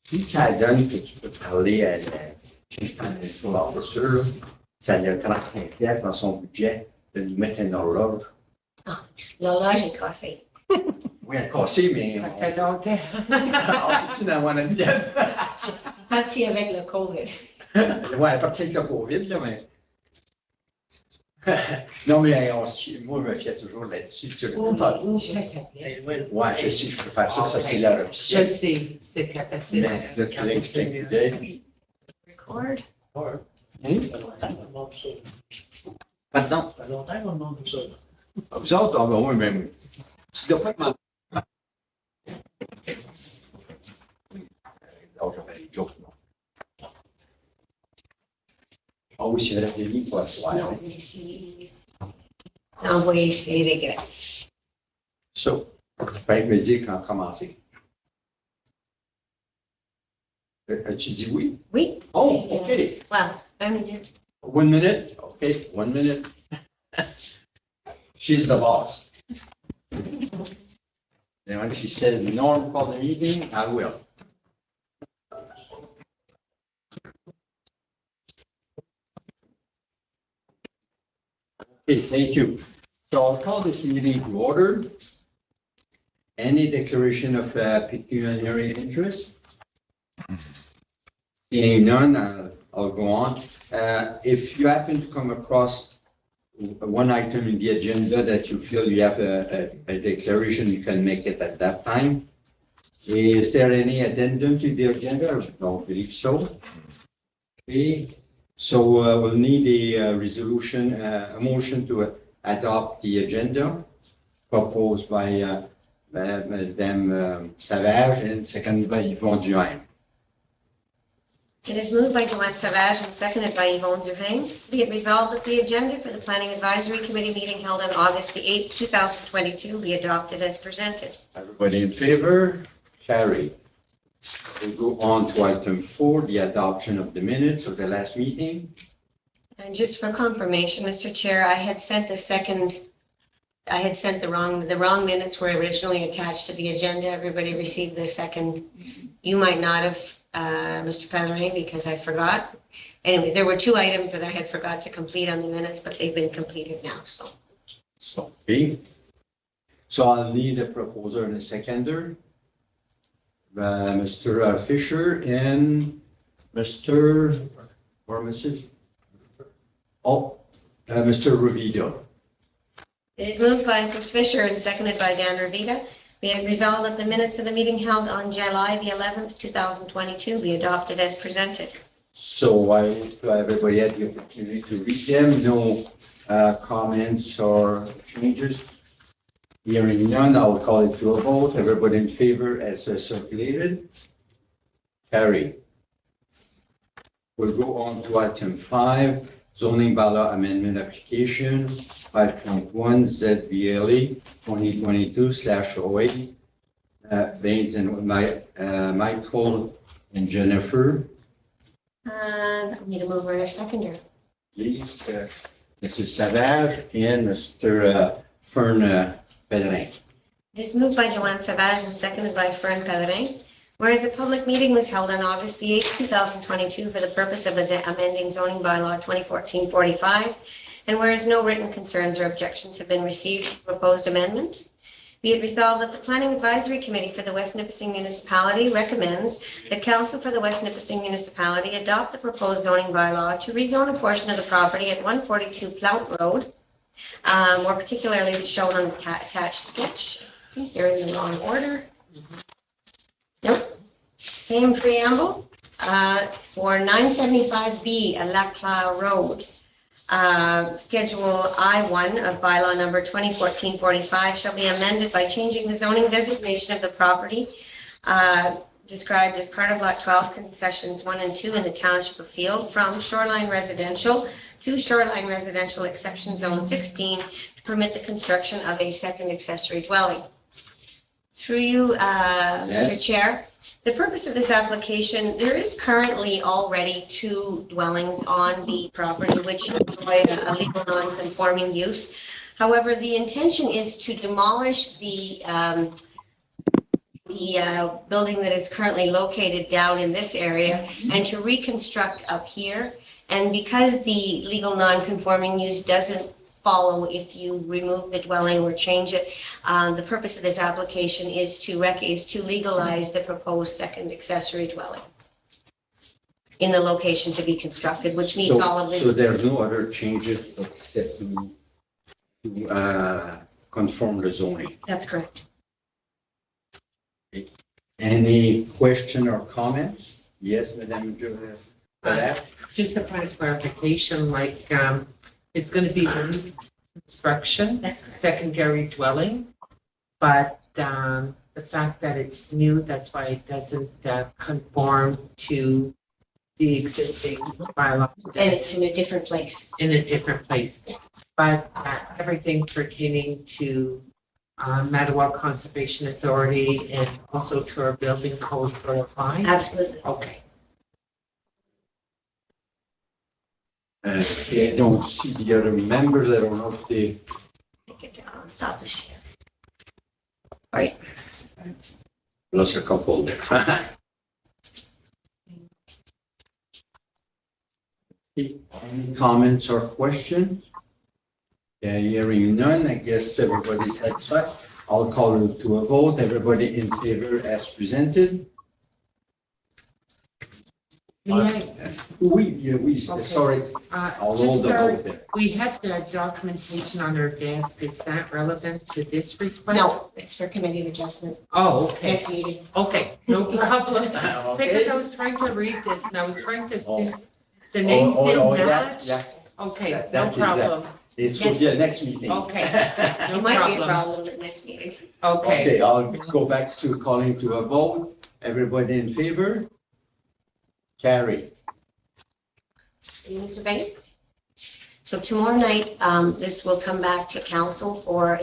Si ça donne que tu peux parler à la Chief Financial Officer, là, ça lui a 35 piastres dans son budget de nous mettre une horloge. L'horloge est cassée. Oui, elle est cassée, mais. Ça fait longtemps. Tu n'en vois une mienne. Parti avec le COVID. Oui, à partir de la COVID, là, mais. Non, mais moi, je me fiais toujours là-dessus. Tu le pas. Je sais. Ouais, je sais, je peux faire ça. Ça, c'est leur Je sais, c'est très facile. Mais le clic, c'est good. Record. Pardon? Ça fait longtemps qu'on demande tout ça. Vous autres? Ah, ben oui, même. Tu dois pas demander. Oh, j'avais les jokes, non? Ah oui, c'est vrai, des livres, quoi. Non, mais c'est envoyé, c'est réglé. So, fallait me dire quand commencer. Tu dis oui? Oui. Oh, c'est, OK. Well, 1 minute. 1 minute? OK, 1 minute. She's the boss. And when she said, Norm, call the meeting, I will. Okay, thank you. So I'll call this meeting to order. Any declaration of pecuniary interest? Seeing none, I'll go on. If you happen to come across one item in the agenda that you feel you have a declaration, you can make it at that time. Is there any addendum to the agenda? I don't believe so. Okay, so we'll need a resolution, a motion to adopt the agenda proposed by Madame Savage and seconded by Yvonne Duhaime. It is moved by Joanne Savage and seconded by Yvonne Duhaime. Be it resolved that the agenda for the Planning Advisory Committee meeting held on August the 8th, 2022 be adopted as presented. Everybody in favor? Carried. We'll go on to item 4, the adoption of the minutes of the last meeting. And just for confirmation, Mr. Chair, I had sent the wrong minutes were originally attached to the agenda. Everybody received the second. You might not have, Mr. Pellerin, because I forgot. Anyway, there were 2 items that I had forgot to complete on the minutes, but they've been completed now, so. Okay. So I'll need a proposer and a seconder. Mr. Fisher and Mr. or Mrs. Oh, Mr. Ravito. It is moved by Chris Fisher and seconded by Dan Ravita. Be it resolved that the minutes of the meeting held on July the 11th, 2022 be adopted as presented. So I hope everybody had the opportunity to read them. No comments or changes. Hearing none, I'll call it to a vote. Everybody in favor as circulated? Carried. We'll go on to item 5, zoning bylaw amendment application 5.1 ZBLE 2022/08. Baines and Michael and Jennifer. I need a mover and a seconder. Please, Mrs. Savage and Mr. Fern Pellerin. It is moved by Joanne Savage and seconded by Fern Pellerin. Whereas a public meeting was held on August the 8th, 2022 for the purpose of amending zoning bylaw 2014-45, and whereas no written concerns or objections have been received to the proposed amendment, be it resolved that the Planning Advisory Committee for the West Nipissing Municipality recommends that Council for the West Nipissing Municipality adopt the proposed zoning bylaw to rezone a portion of the property at 142 Plount Road, more particularly shown on the attached sketch. I think they're in the wrong order. Nope. Same preamble for 975B Laclau Road. Schedule I-1 of bylaw number 2014-45 shall be amended by changing the zoning designation of the property described as part of Lot 12 concessions 1 and 2 in the Township of Field from shoreline residential to shoreline residential exception zone 16 to permit the construction of a second accessory dwelling. Through you, Mr. Chair, the purpose of this application, there is currently already 2 dwellings on the property which enjoy a legal non-conforming use. However, the intention is to demolish the the building that is currently located down in this area and to reconstruct up here. And because the legal non-conforming use doesn't follow if you remove the dwelling or change it, the purpose of this application is to legalize the proposed second accessory dwelling in the location to be constructed, which meets all of the. So there's no other changes except to conform the zoning. That's correct. Any question or comments? Yes, Madame Joseph. Just a point of clarification, like, it's going to be construction, That's correct. secondary dwelling, but the fact that it's new, that's why it doesn't conform to the existing bylaw. And it's in a different place. In a different place. But everything pertaining to Mattawa Conservation Authority and also to our building code will apply? Absolutely. Okay. I don't see the other members. I don't know if they. Take it down. Stop the share. All right. Plus a couple there. Any comments or questions? Yeah, hearing none, I guess everybody's satisfied. I'll call it to a vote. Everybody in favor as presented? We, Okay. sorry, I'll hold Just the sorry, vote there. we had the documentation on our desk. Is that relevant to this request? No, it's for committee of adjustment. Oh, okay. Next meeting. Okay, no problem. Because Okay. I was trying to read this and I was trying to Oh. think, the names Oh, didn't yeah, match. yeah. Okay, no That's problem. It's for the next meeting. Okay. It No might be a problem. problem at next meeting. Okay. Okay, I'll go back to calling to a vote. Everybody in favor? Carry. You, Mr. Bain? So tomorrow night, this will come back to council for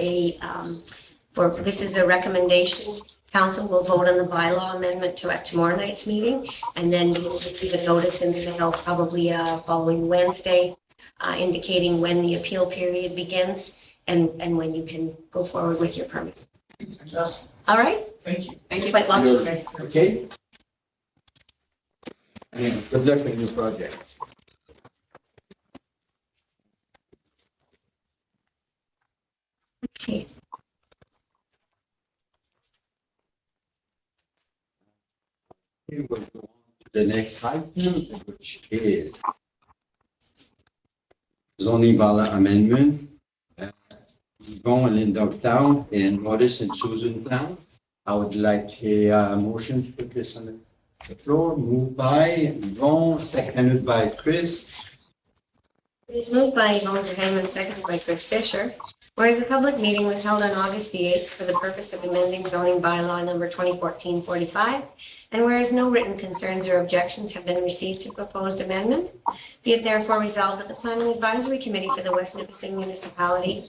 this is a recommendation. Council will vote on the bylaw amendment to at tomorrow night's meeting, and then you'll receive a notice in the mail probably following Wednesday, indicating when the appeal period begins and when you can go forward with your permit. All right? Thank you. Thank you. Quite welcome. Okay? And good luck with your project. Okay. We will go on to the next item, which is zoning bylaw amendment. Yvonne and Linda Town and Morris and Susan Town. I would like a motion to put this on the floor. Moved by Yvonne, seconded by Chris. It is moved by Yvonne Johann, seconded by Chris Fisher. Whereas a public meeting was held on August the 8th for the purpose of amending zoning bylaw number 2014-45, and whereas no written concerns or objections have been received to proposed amendment, be it therefore resolved that the Planning Advisory Committee for the West Nipissing Municipality.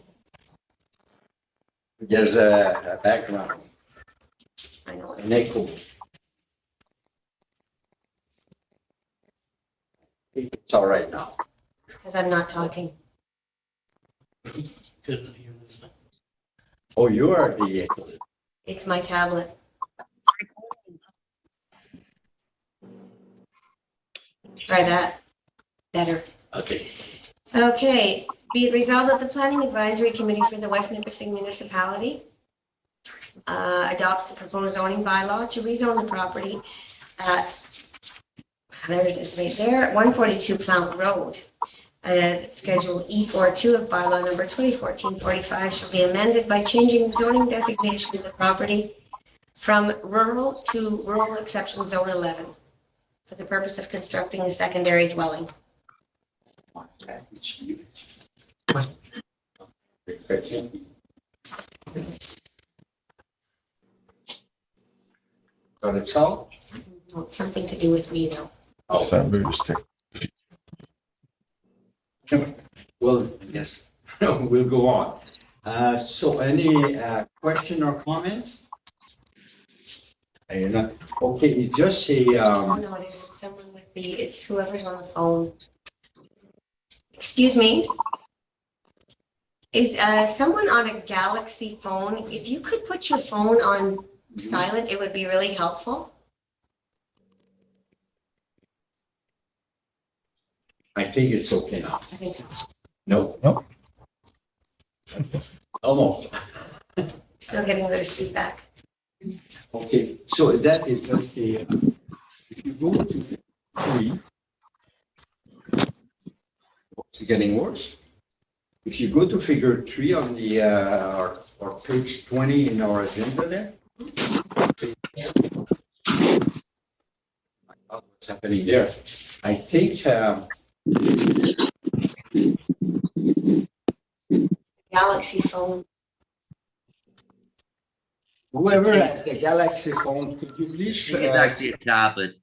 There's a background, I know an echo. It's all right now. it's because I'm not talking. Oh, you are the echo. It's my tablet. Try that. Better. Okay. Okay, be it resolved that the Planning Advisory Committee for the West Nipissing Municipality adopts the proposed zoning bylaw to rezone the property at, there it is right there, 142 Plount Road. Schedule E42 of bylaw number 2014-45 shall be amended by changing the zoning designation of the property from rural to rural exception zone 11 for the purpose of constructing a secondary dwelling. Got it all? It's something to do with me though. Well, yes, we'll go on. So any question or comments? Okay, just say, Oh, no, it is. It's someone with it's whoever's on the phone. Excuse me? Is someone on a Galaxy phone? If you could put your phone on silent, it would be really helpful. I think it's okay now. I think so. No. No. Almost. Still getting good feedback. Okay, so that is just the, if you go to 3, it's getting worse. If you go to figure 3 on the, or page 20 in our agenda there. What's happening there? I think, Galaxy phone. whoever has the Galaxy phone, could you please? I think it's actually a tablet.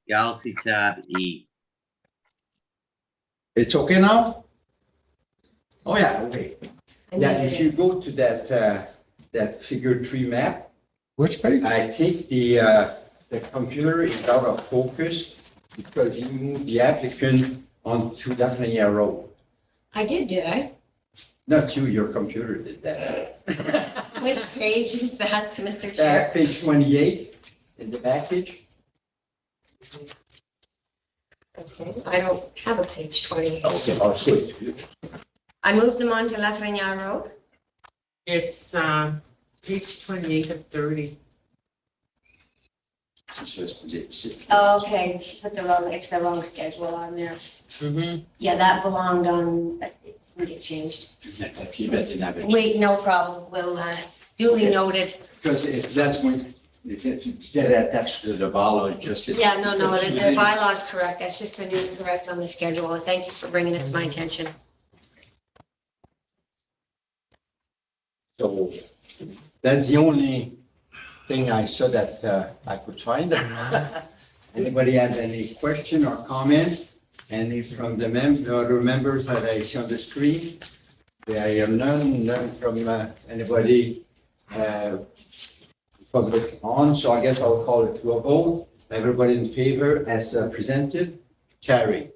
Galaxy Tab E. It's okay now? Oh, yeah, okay. I Yeah, needed if it. you go to that figure 3 map, Which page? I think the computer is out of focus because you moved the applicant onto Lafreniere Road. I did I? Not you, your computer did that. Which page is that, Mr. Chair? Page 28 in the package. Okay, I don't have a page 20. Okay, I'll switch. I moved them on to Lafreniere Road. It's, page 28 of 30. Okay, she put the wrong, it's the wrong schedule on there. Yeah, that belonged on, it can get changed. Wait, no problem. We'll duly Okay. noted. Because if that's going, if it's get attached to the bylaw, just. Yeah, no, the bylaw's correct. That's just an incorrect on the schedule. And thank you for bringing it to my attention. So that's the only thing I saw that I could find. Anybody has any question or comment? Any from the other members that I see on the screen? There are none from anybody public on, so I guess I'll call it to a vote. Everybody in favor as presented, carry.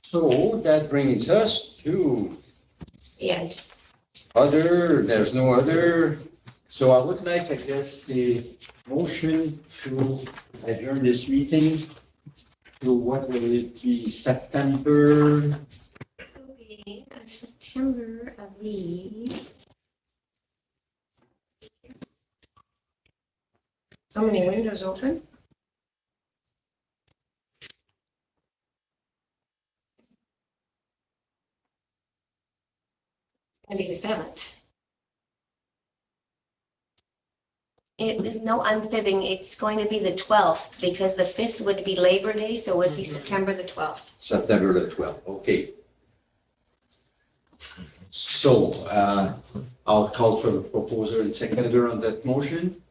So that brings us to Yeah. there's no other. So I would like, I guess, the motion to adjourn this meeting to what will it be, September? September of the. So many windows open. Gonna be the 7th. It is, no, I'm fibbing. It's going to be the 12th because the 5th would be Labor Day, so it would be September the 12th. September the 12th, okay. So I'll call for the proposer and seconder on that motion.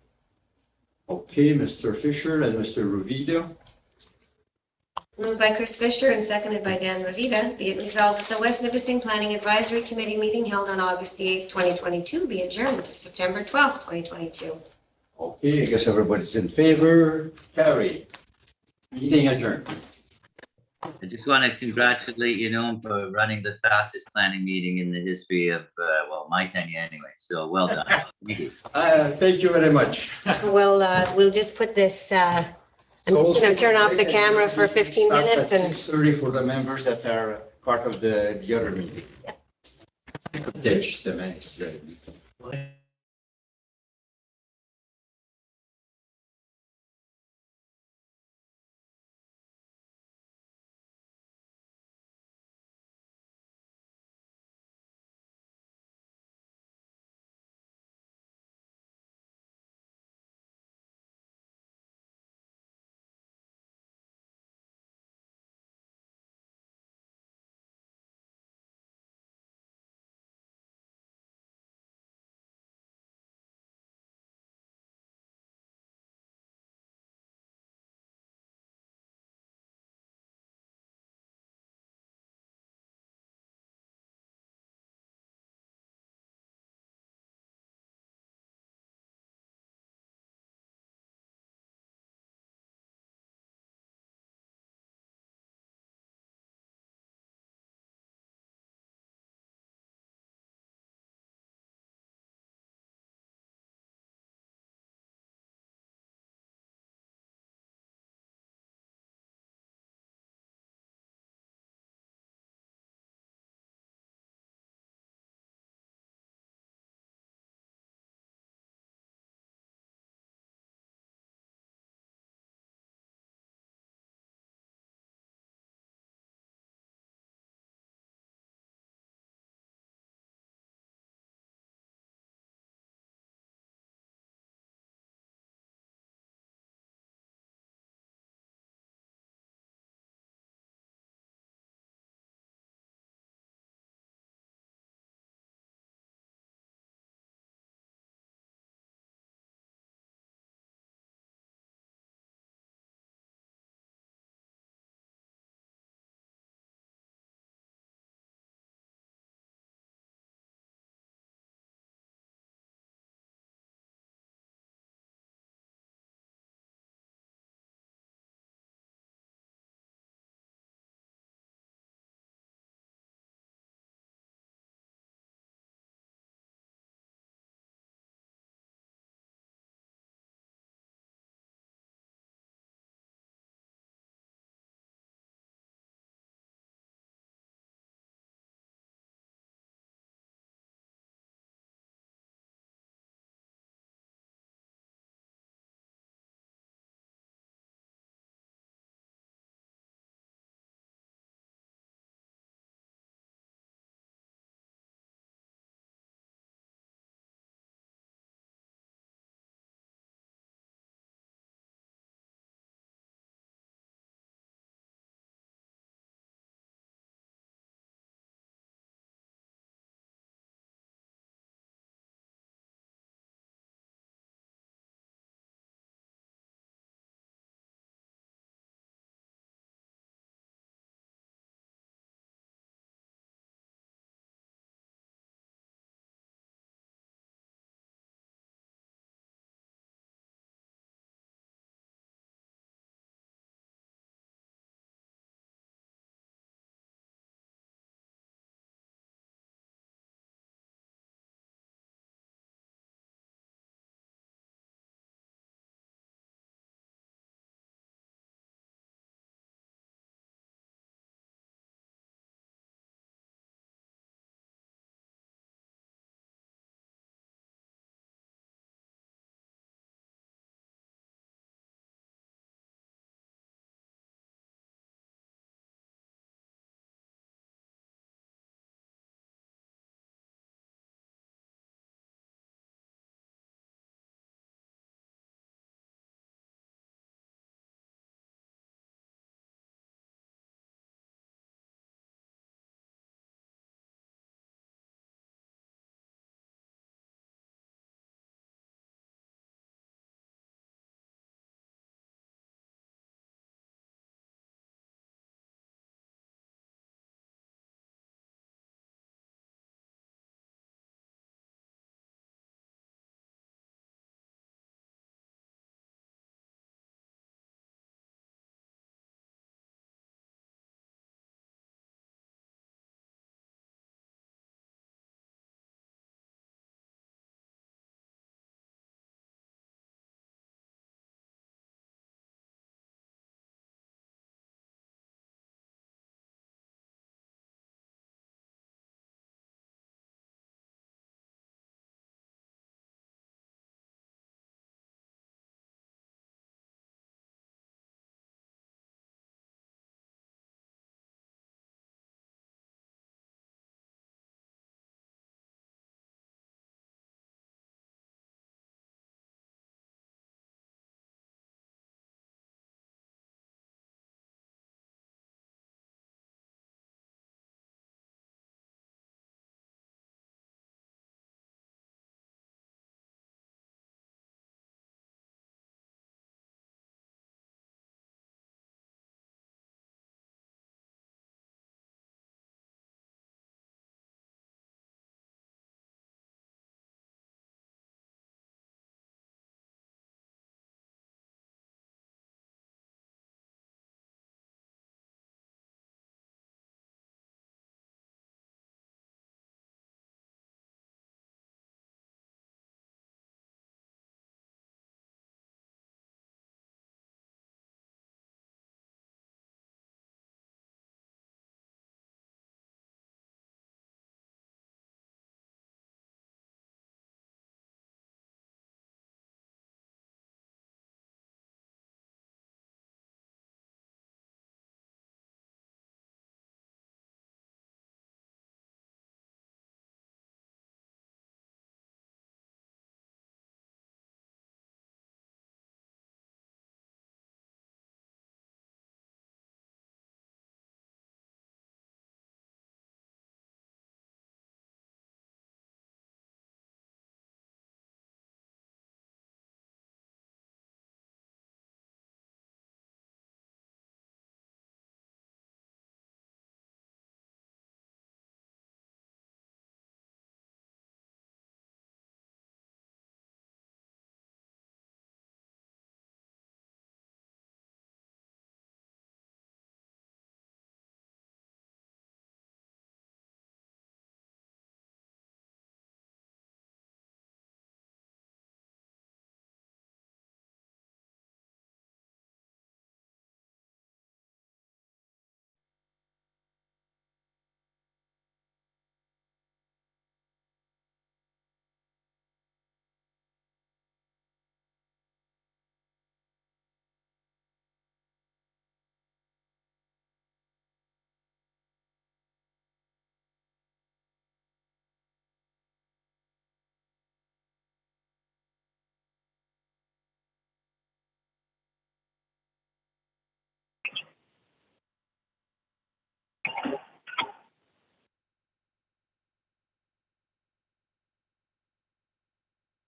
Okay, Mr. Fisher and Mr. Rovita. Moved by Chris Fisher and seconded by Dan Ravita. Be it resolved that the West Nipissing Planning Advisory Committee meeting held on August the 8th, 2022 be adjourned to September 12th, 2022. Okay, I guess everybody's in favor. Carry. Meeting adjourned. I just want to congratulate you, Noam, for running the fastest planning meeting in the history of, well, my tenure anyway. So well done. Thank you. Thank you very much. We'll just put this, I'm just going to turn off the camera for 15 minutes and. 6:30 for the members that are part of the other meeting. Ditch the minutes.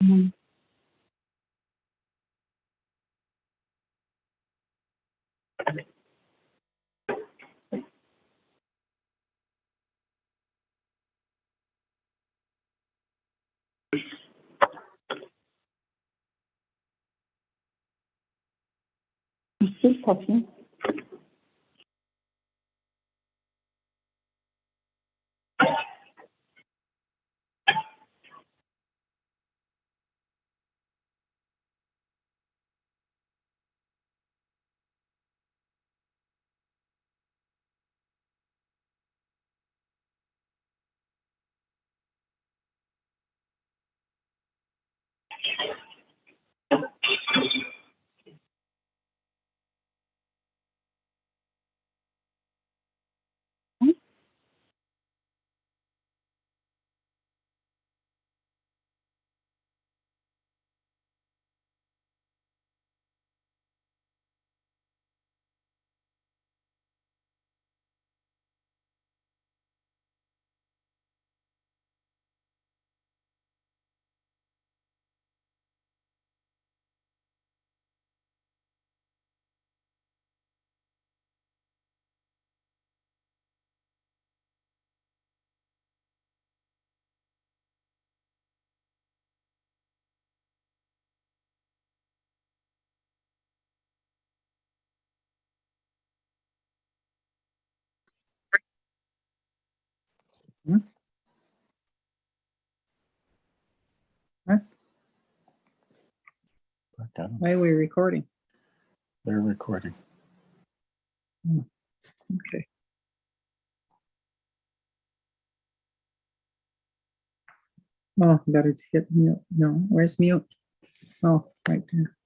Still talking. Why are we recording? They're recording. Okay. Oh, gotta hit mute. No, where's mute? Oh, right there.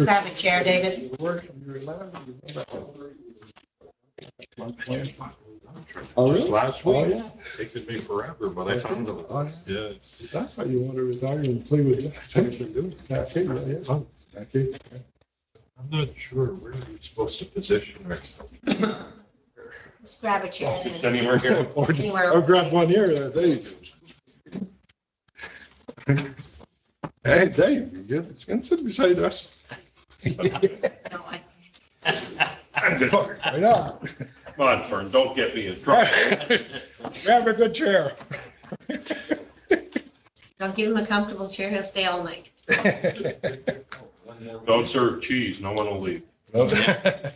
Grab a chair, David. Oh, really? Last week. Yeah. Taken me forever, but I found them. Yeah. That's how you want to retire and play with that. That's what you're doing. That's it, yeah. Oh, that's it. I'm not sure where you're supposed to position ourselves. Just grab a chair. Just anywhere here. Anywhere. I'll grab one here, Dave. Hey, Dave, you can sit beside us. No, I- Why not? Come on, Fern, don't get me in trouble. Grab a good chair. Don't give him a comfortable chair, he'll stay all night. Don't serve cheese, no one will leave. Nowhere.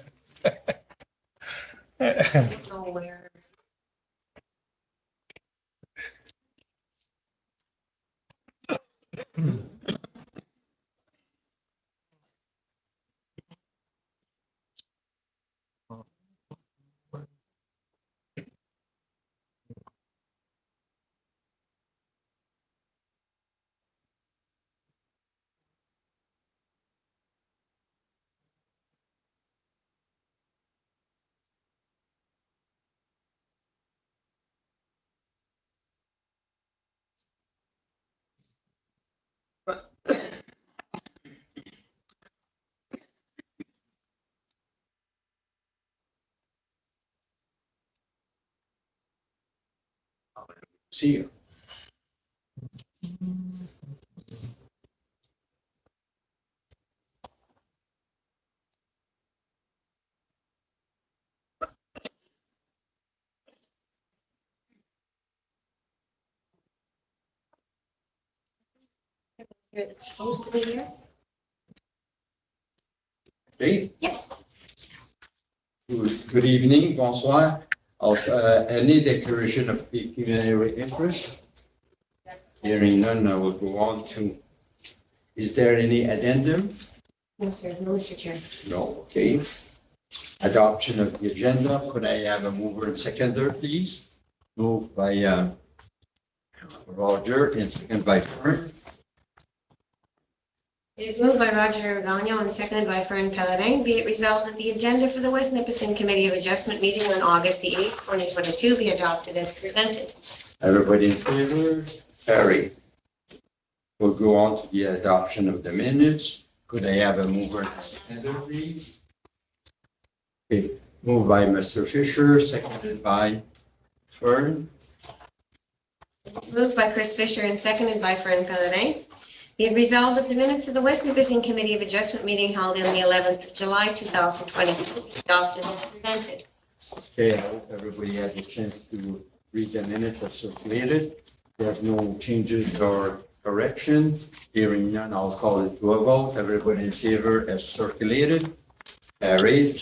See you. It's supposed to be here. Okay. Yeah. Good evening, bonsoir. Any declaration of pecuniary interest? Hearing none, I will go on to, is there any addendum? No, sir. No, Mr. Chair. No, okay. Adoption of the agenda, could I have a mover and seconder, please? Moved by Roger and second by Fern. It is moved by Roger Gagnon and seconded by Fern Pellerin. Be it resolved that the agenda for the West Nipissing Committee of Adjustment meeting on August the 8th, 2022 be adopted as presented. Everybody in favor? Carried. We'll go on to the adoption of the minutes. Could I have a mover and seconder, please? Okay, moved by Mr. Fisher, seconded by Fern. It's moved by Chris Fisher and seconded by Fern Pellerin. Be it resolved that the minutes of the West Nipissing Committee of Adjustment meeting held on the 11th of July, 2022 be adopted as presented. Okay, I hope everybody had a chance to read the minutes as circulated. There's no changes or corrections. Hearing none, I'll call it to a vote. Everybody in favor as circulated. Carried.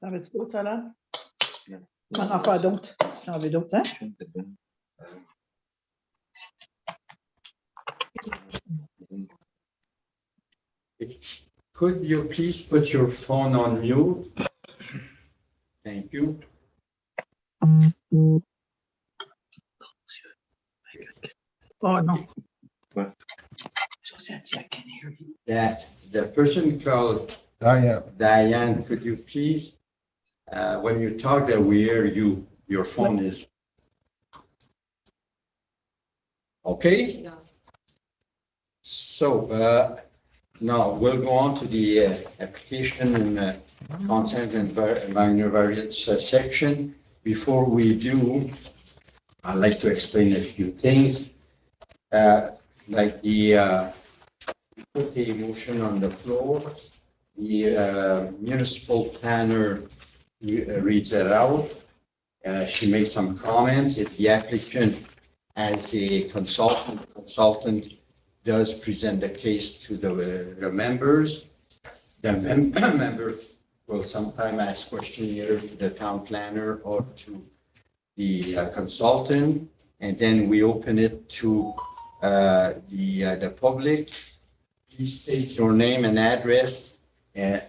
T'en veux-tu d'autres, ça, là? On va en faire d'autres. Si on veut d'autres, hein? Could you please put your phone on mute? Thank you. Oh, non. That the person called Diane. Diane, could you please, when you talk that we hear you, your phone is. Okay, so now we'll go on to the application and consent and minor variance section. Before we do, I'd like to explain a few things. Like the put a motion on the floor. The municipal planner reads it out. She makes some comments. If the applicant as a consultant does present the case to the members, the member will sometime ask questions either to the town planner or to the consultant, and then we open it to the public. Please state your name and address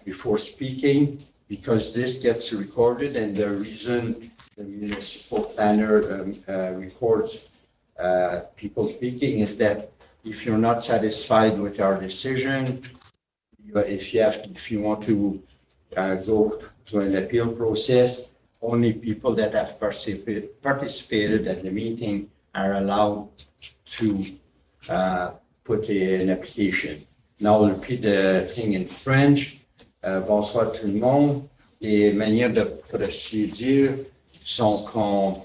before speaking, because this gets recorded, and the reason the municipal planner records people speaking is that if you're not satisfied with our decision, if you want to go to an appeal process, only people that have participated at the meeting are allowed to put an application. Now, I'll repeat the thing in French. Bonsoir tout le monde. Les manières de procédure sont qu'on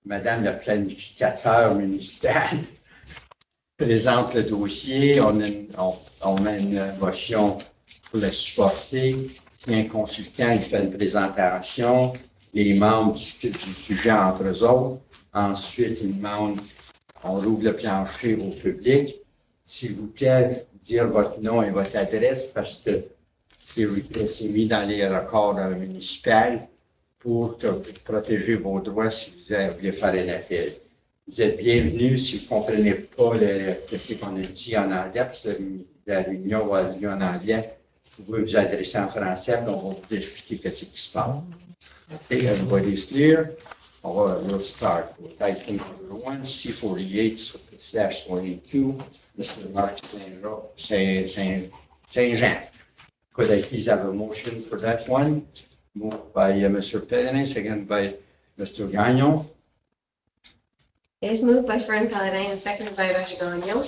Madame la planificateur municipale présente le dossier, on a une motion pour le supporter, puis un consultant il fait une présentation, les membres discutent du sujet entre eux autres, ensuite ils demandent, on ouvre le plancher au public, s'il vous plaît, dire votre nom et votre adresse parce que c'est mis dans les records municipaux pour protéger vos droits si vous voulez faire un appel. Vous êtes bienvenus si vous ne comprenez pas ce qu'on a dit en anglais, parce que la réunion va avoir lieu en anglais. Vous pouvez vous adresser en français, puis on va vous expliquer ce qui se passe. Okay, everybody's clear? We'll start with item number 1, C48/22, Mr. Mark Saint-Jean. Could I please have a motion for that one? Moved by Mr. Pellerin, seconded by Mr. Gagnon. It is moved by Fern Pellerin and seconded by Roger Gagnon.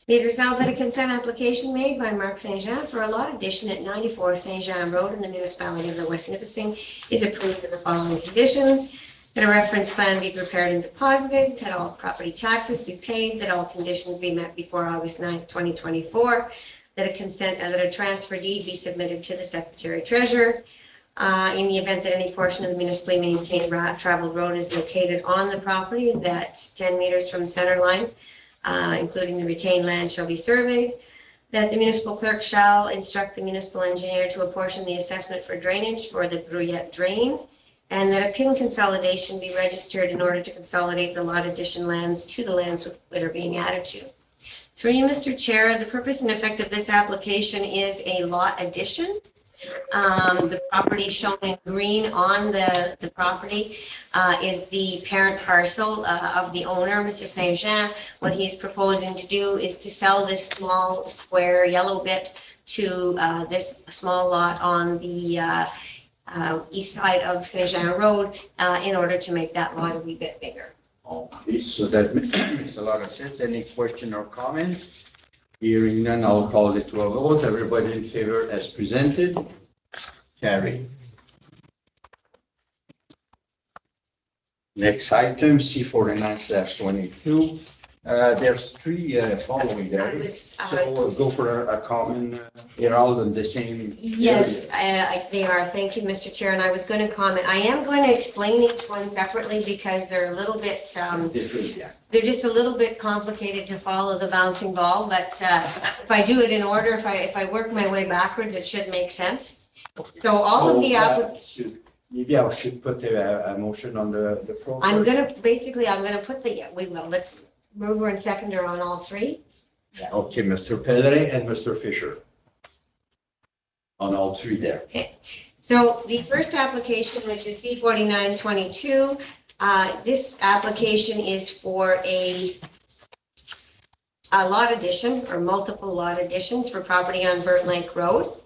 Be it resolved that a consent application made by Mark Saint-Jean for a lot addition at 94 Saint-Jean Road in the municipality of the West Nipissing is approved with the following conditions: that a reference plan be prepared and deposited, that all property taxes be paid, that all conditions be met before August 9th, 2024, that a transfer deed be submitted to the Secretary Treasurer. In the event that any portion of the municipally maintained traveled road is located on the property, that 10 meters from the center line, including the retained land, shall be surveyed, that the municipal clerk shall instruct the municipal engineer to apportion the assessment for drainage for the Bruyette drain, and that a PIN consolidation be registered in order to consolidate the lot addition lands to the lands that are being added to. Through you, Mr. Chair, the purpose and effect of this application is a lot addition. The property shown in green on the property is the parent parcel of the owner, Mr. Saint-Jean. What he's proposing to do is to sell this small square yellow bit to this small lot on the east side of Saint-Jean Road in order to make that lot a wee bit bigger. Okay, so that makes a lot of sense. Any question or comments? Hearing none, I'll call it to a vote. Everybody in favor as presented? Carry. Next item, C49/22. There's 3 following there. So we'll go for a common, they're all in the same. Yes, they are. Thank you, Mr. Chair. And I was going to comment. I am going to explain each one separately because they're a little bit, Different, yeah. they're just a little bit complicated to follow the bouncing ball. But if I do it in order, if I work my way backwards, it should make sense. So all of the Maybe I should put a motion on the floor. I'm going to put let's mover and seconder on all 3. Yeah. Okay, Mr. Pellerin and Mr. Fisher. On all 3 there. Okay. So the first application, which is C49/22, this application is for a lot addition or multiple lot additions for property on Burnt Lake Road.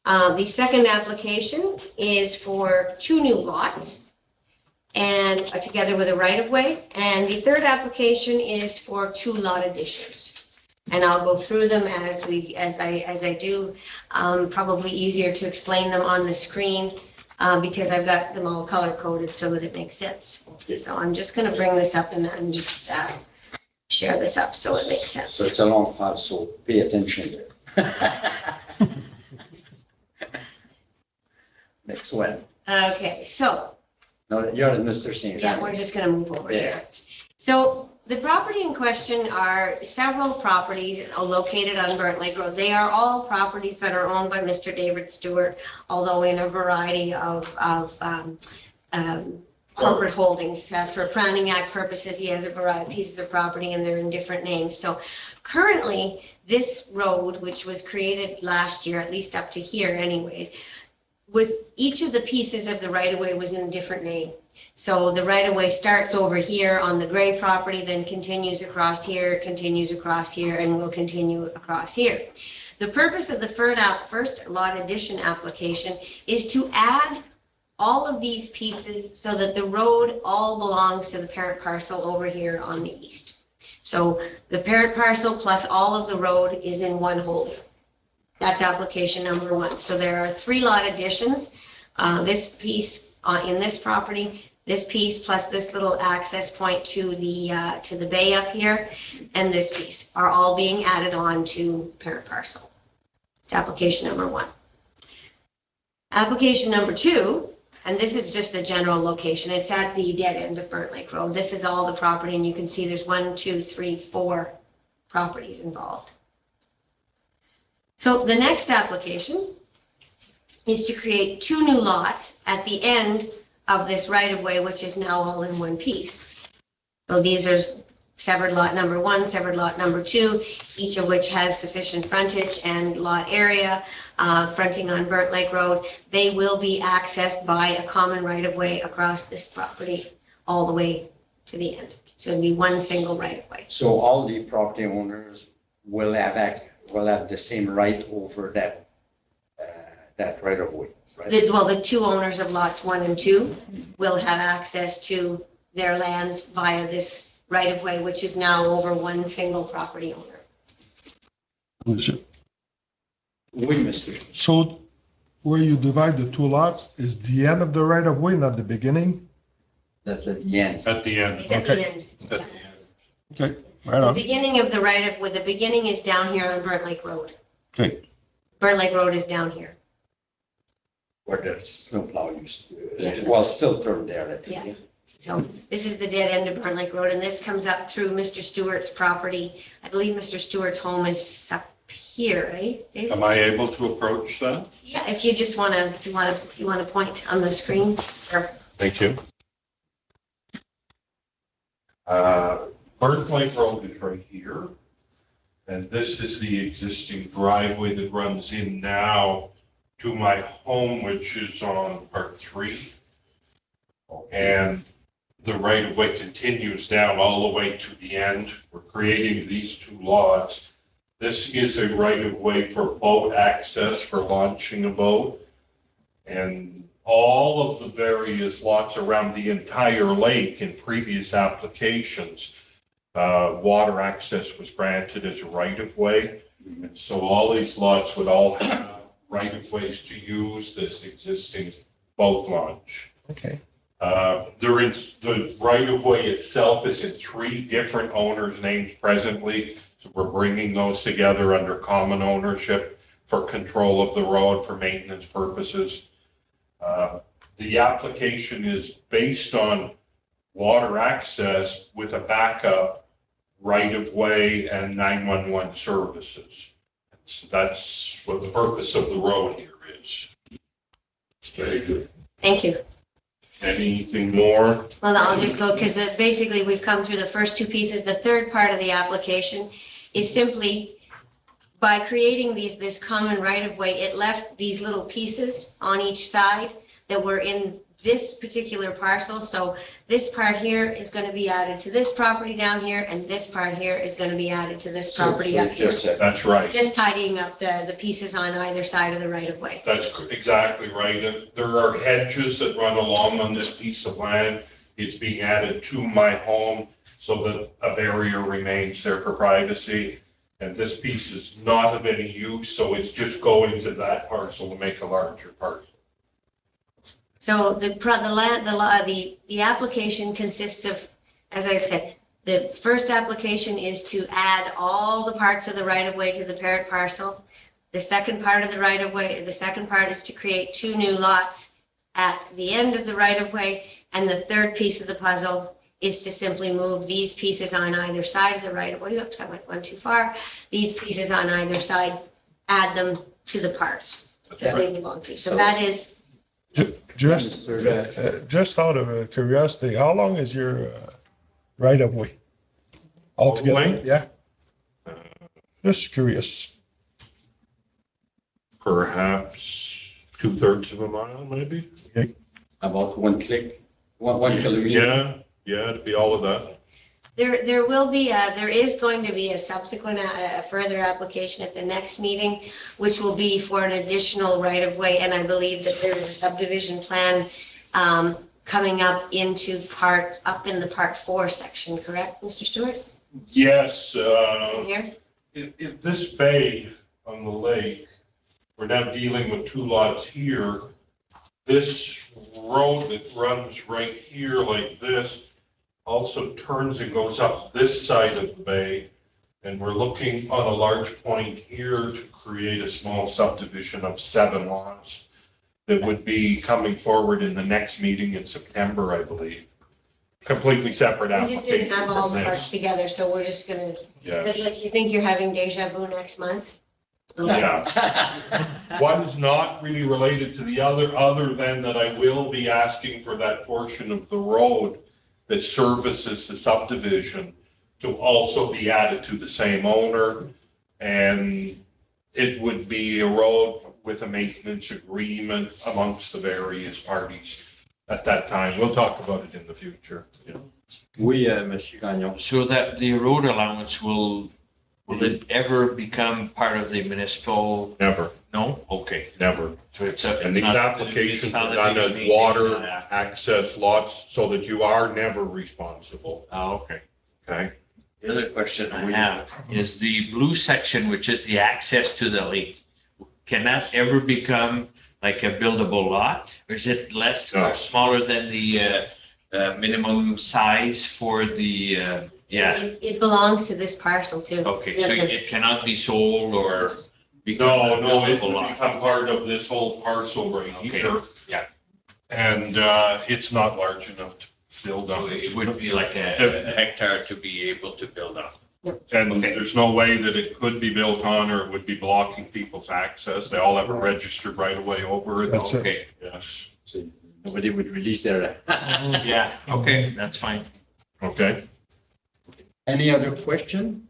The second application is for 2 new lots and together with a right-of-way. And the third application is for 2 lot additions. And I'll go through them as I do. Probably easier to explain them on the screen because I've got them all color-coded so that it makes sense. So I'm just going to bring this up and just share this up so it makes sense. So it's a long file, so pay attention there. Next one. Okay, so. No, you're Mr. Saint. Yeah, we're just going to move over here. So the property in question are several properties located on Burnt Lake Road. They are all properties that are owned by Mr. David Stewart, although in a variety of corporate holdings. For Planning Act purposes, he has a variety of pieces of property and they're in different names. So currently, this road, which was created last year, at least up to here anyways, was each of the pieces of the right-of-way was in a different name. So the right-of-way starts over here on the gray property, then continues across here, and will continue across here. The purpose of the first lot addition application is to add all of these pieces so that the road all belongs to the parent parcel over here on the east. So the parent parcel plus all of the road is in one whole. That's application number 1. So there are 3 lot additions. This piece in this property, this piece plus this little access point to the bay up here, and this piece are all being added on to parent parcel. It's application number 1. Application number 2, and this is just the general location. It's at the dead end of Burnt Lake Road. This is all the property, and you can see there's 1, 2, 3, 4 properties involved. So the next application is to create 2 new lots at the end of this right-of-way, which is now all in one piece. So these are severed lot number 1, severed lot number 2, each of which has sufficient frontage and lot area, fronting on Burnt Lake Road. They will be accessed by a common right-of-way across this property all the way to the end. So it'll be one single right-of-way. So all the property owners will have the same right over that right of way, right? The 2 owners of lots 1 and 2 will have access to their lands via this right-of-way, which is now over one single property owner. Oui, monsieur. So where you divide the 2 lots is the end of the right of way, not the beginning? That's at the end. At the end. It's at the Okay. end. At the end. Okay, right The on. beginning of the the beginning is down here on Burnt Lake Road. Okay. Burnt Lake Road is down here. Where the snowplow used Yeah. to, well, still turned there, I think. Yeah. So this is the dead end of Burnt Lake Road, and this comes up through Mr. Stewart's property. I believe Mr. Stewart's home is up here, right, Dave? Am I able to approach that? Yeah, if you just want to, if you want to point on the screen, or Thank you. Burnt Lake Road is right here. And this is the existing driveway that runs in now to my home, which is on part 3. And the right of way continues down all the way to the end. We're creating these 2 lots. This is a right of way for boat access for launching a boat. And all of the various lots around the entire lake in previous applications, water access was granted as a right of way. And so all these lots would all have right of ways to use this existing boat launch. Okay. The right of way itself is in 3 different owners' names presently. So we're bringing those together under common ownership for control of the road for maintenance purposes. The application is based on water access with a backup right of way and 911 services. So that's what the purpose of the road here is. Very good. thank you. Anything more? Well, I'll just go, because basically we've come through the first 2 pieces. The third part of the application is simply by creating this common right-of-way, it left these little pieces on each side that were in this particular parcel. So this part here is going to be added to this property down here, and this part here is going to be added to this property up here. That's right. Just tidying up the pieces on either side of the right-of-way. That's exactly right. And there are hedges that run along on this piece of land. It's being added to my home so that a barrier remains there for privacy. And this piece is not of any use, so it's just going to that parcel to make a larger parcel. So the application consists of, as I said, the first application is to add all the parts of the right-of-way to the parent parcel. The second part of the right-of-way, the second part is to create 2 new lots at the end of the right-of-way. And the third piece of the puzzle is to simply move these pieces on either side of the right-of-way. Oops, I went one too far. These pieces on either side, add them to the parts that they belong to. So that is, Just out of curiosity, how long is your right of way? Altogether, Length? yeah? Just curious. Perhaps 2/3 of a mile, maybe? About one click, one kilometer. Yeah, to be all of that. There will be, there is going to be a subsequent, a further application at the next meeting, which will be for an additional right-of-way, and I believe that there is a subdivision plan coming up into up in the Part 4 section, correct, Mr. Stewart? Yes, In here? if this bay on the lake, we're now dealing with 2 lots here. This road that runs right here like this also turns and goes up this side of the bay. And we're looking on a large point here to create a small subdivision of 7 lots that would be coming forward in the next meeting in September, I believe. Completely separate We application. just didn't have all from the parts this. together, so we're just gonna, Yes. like, you think you're having deja vu next month? Yeah. One's not really related to the other than that I will be asking for that portion of the road that services the subdivision to also be added to the same owner. And it would be a road with a maintenance agreement amongst the various parties at that time. We'll talk about it in the future. Oui, Monsieur Gagnon. So that the road allowance will it ever become part of the municipal? Never, No? Okay. never. So it's And these applications are done as water access lots so that you are never responsible. Oh, okay. Okay? The other question I have is the blue section, which is the access to the lake. Can that ever become like a buildable lot? Or is it less No. or smaller than the minimum size for the, yeah? It belongs to this parcel too. Okay, so it cannot be sold or become No, a no, it buildable would lot? become part of this whole parcel right Okay, here. yeah. And it's not large enough to build So on. it would be like a hectare to be able to build on. And there's no way that it could be built on or it would be blocking people's access. They all have a registered right away over it. That's it. Okay, Yes, So nobody would release their. yeah, okay, that's fine. okay. Any other question?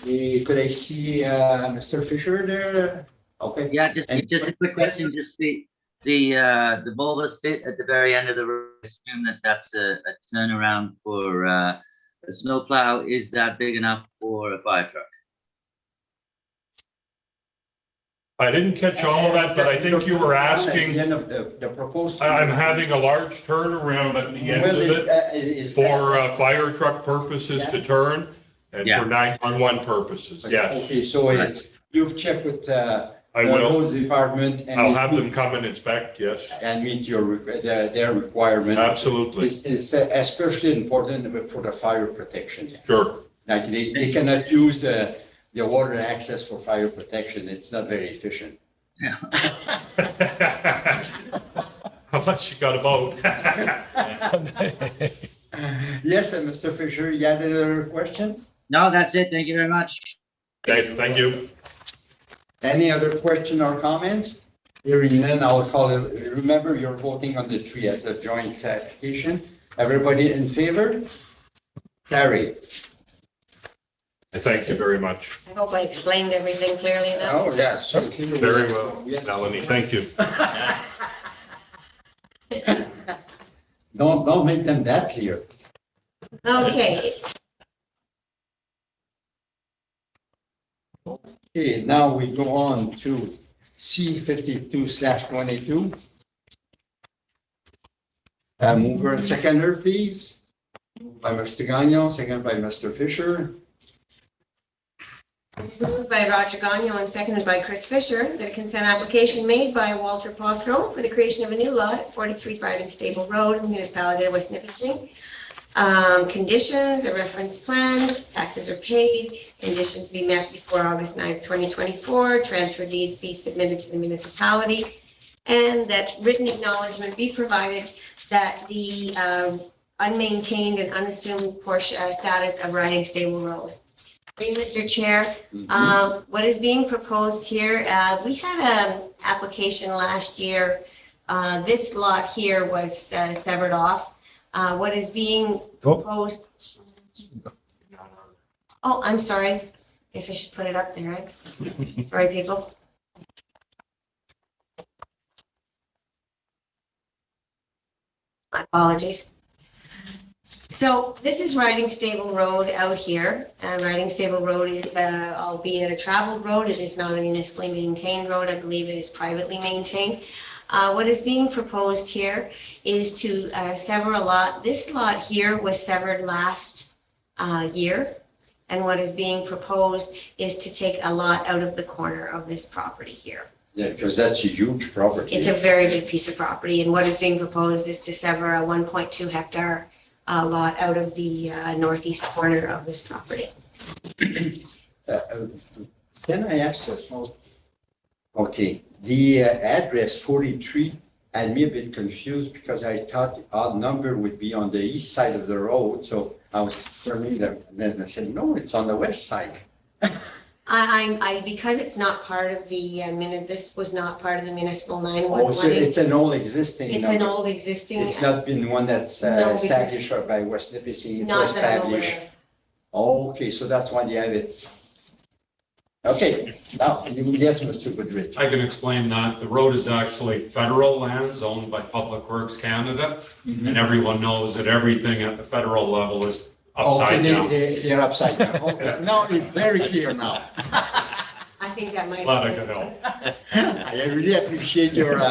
Could I see Mr. Fisher there? Okay. Yeah, just a quick question, just the bulbous bit at the very end of the road, I assume that's a turnaround for a snowplow. Is that big enough for a fire truck? I didn't catch all of that, but I think you were At asking, the end of the proposed. I'm having a large turnaround at the end of it Is for that- fire truck purposes to turn and Yeah. for 911 purposes, yes. Okay, so it's, you've checked with the I will, roads department and. I'll have them come and inspect, yes, And meet their requirement. absolutely, It's especially important for the fire protection. sure. Like they cannot use the water access for fire protection. It's not very efficient. Unless you got a boat. Yes, and Mr. Fisher, you had another question? No, that's it. Thank you very much. Okay, thank you. Any other question or comments? Hearing none, I'll call it. Remember, you're voting on the 3 as a joint application. Everybody in favor? Carry. Thank you very much. I hope I explained everything clearly enough. Oh, yes. Very well, Melanie, thank you. Don't make them that clear. Okay, Okay, now we go on to C52/22. Mover and seconder, please. Moved by Mr. Gagnon, second by Mr. Fisher. it's moved by Roger Gagnon and seconded by Chris Fisher, that a consent application made by Walter Potro for the creation of a new lot at 43 Fighting Stable Road in the municipality of West Nipissing. Conditions, a reference plan, taxes are paid, conditions be met before August 9th, 2024, transfer deeds be submitted to the municipality, and that written acknowledgement be provided that the unmaintained and unassumed portion, status of Riding Stable Road. Mr. Chair, what is being proposed here, we had an application last year. This lot here was severed off. What is being proposed? Oh, I'm sorry. Guess I should put it up there, right? Sorry, people. My apologies. So this is Riding Stable Road out here. Riding Stable Road is, albeit a traveled road, it is not a municipally maintained road. I believe it is privately maintained. What is being proposed here is to sever a lot. This lot here was severed last year. And what is being proposed is to take a lot out of the corner of this property here. Yeah, because that's a huge property. It's a very big piece of property, and what is being proposed is to sever a 1.2 hectare lot out of the northeast corner of this property. Can I ask a small? Okay, the address 43 had me a bit confused because I thought the odd number would be on the east side of the road, so I was turning there, and then I said, no, it's on the west side. Because it's not part of the this was not part of the municipal Oh, 911. so it's an old existing It's an number. old existing. It's not been one that's No, because- established by West Nipissing, it Not was that I'm aware established. of. Okay, so that's why you have it. Okay, now, yes, Mr. Goodrich. I can explain that. The road is actually federal lands owned by Public Works Canada. And everyone knows that everything at the federal level is upside Okay, down. they're upside down. Okay, now it's very clear now. I think that might. Glad I could help. I really appreciate your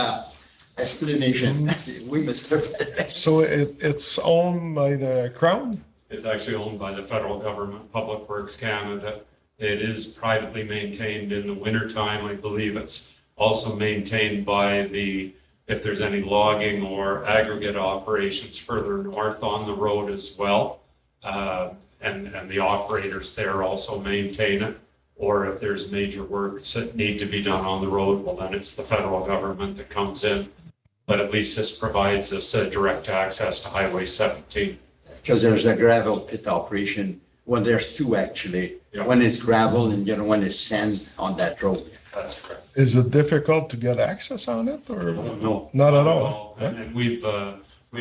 explanation. We, Mr. So it's owned by the Crown? It's actually owned by the federal government, Public Works Canada. It is privately maintained in the wintertime. I believe it's also maintained by if there's any logging or aggregate operations further north on the road as well. And the operators there also maintain it. Or if there's major works that need to be done on the road, well, then it's the federal government that comes in. But at least this provides us direct access to Highway 17. Because there's a gravel pit operation. Well, there's two actually. Yeah. One is gravel and the other one is sand on that road. That's correct. Is it difficult to get access on it or No, not at all? And we've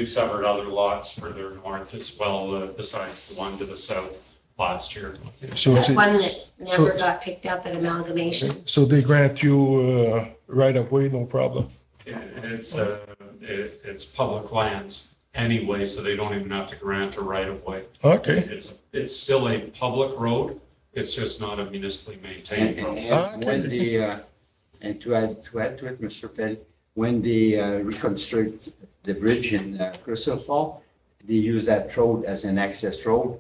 severed other lots further north as well, besides the one to the south last year. So That's it's- one that never so- got picked up at amalgamation. So they grant you right of way, no problem? It's public lands anyway, so they don't even have to grant a right of way. Okay. It's still a public road. It's just not a municipally maintained road. And when and to add to it, Mr. Pell, when they reconstruct the bridge in Crystal Fall, they use that road as an access road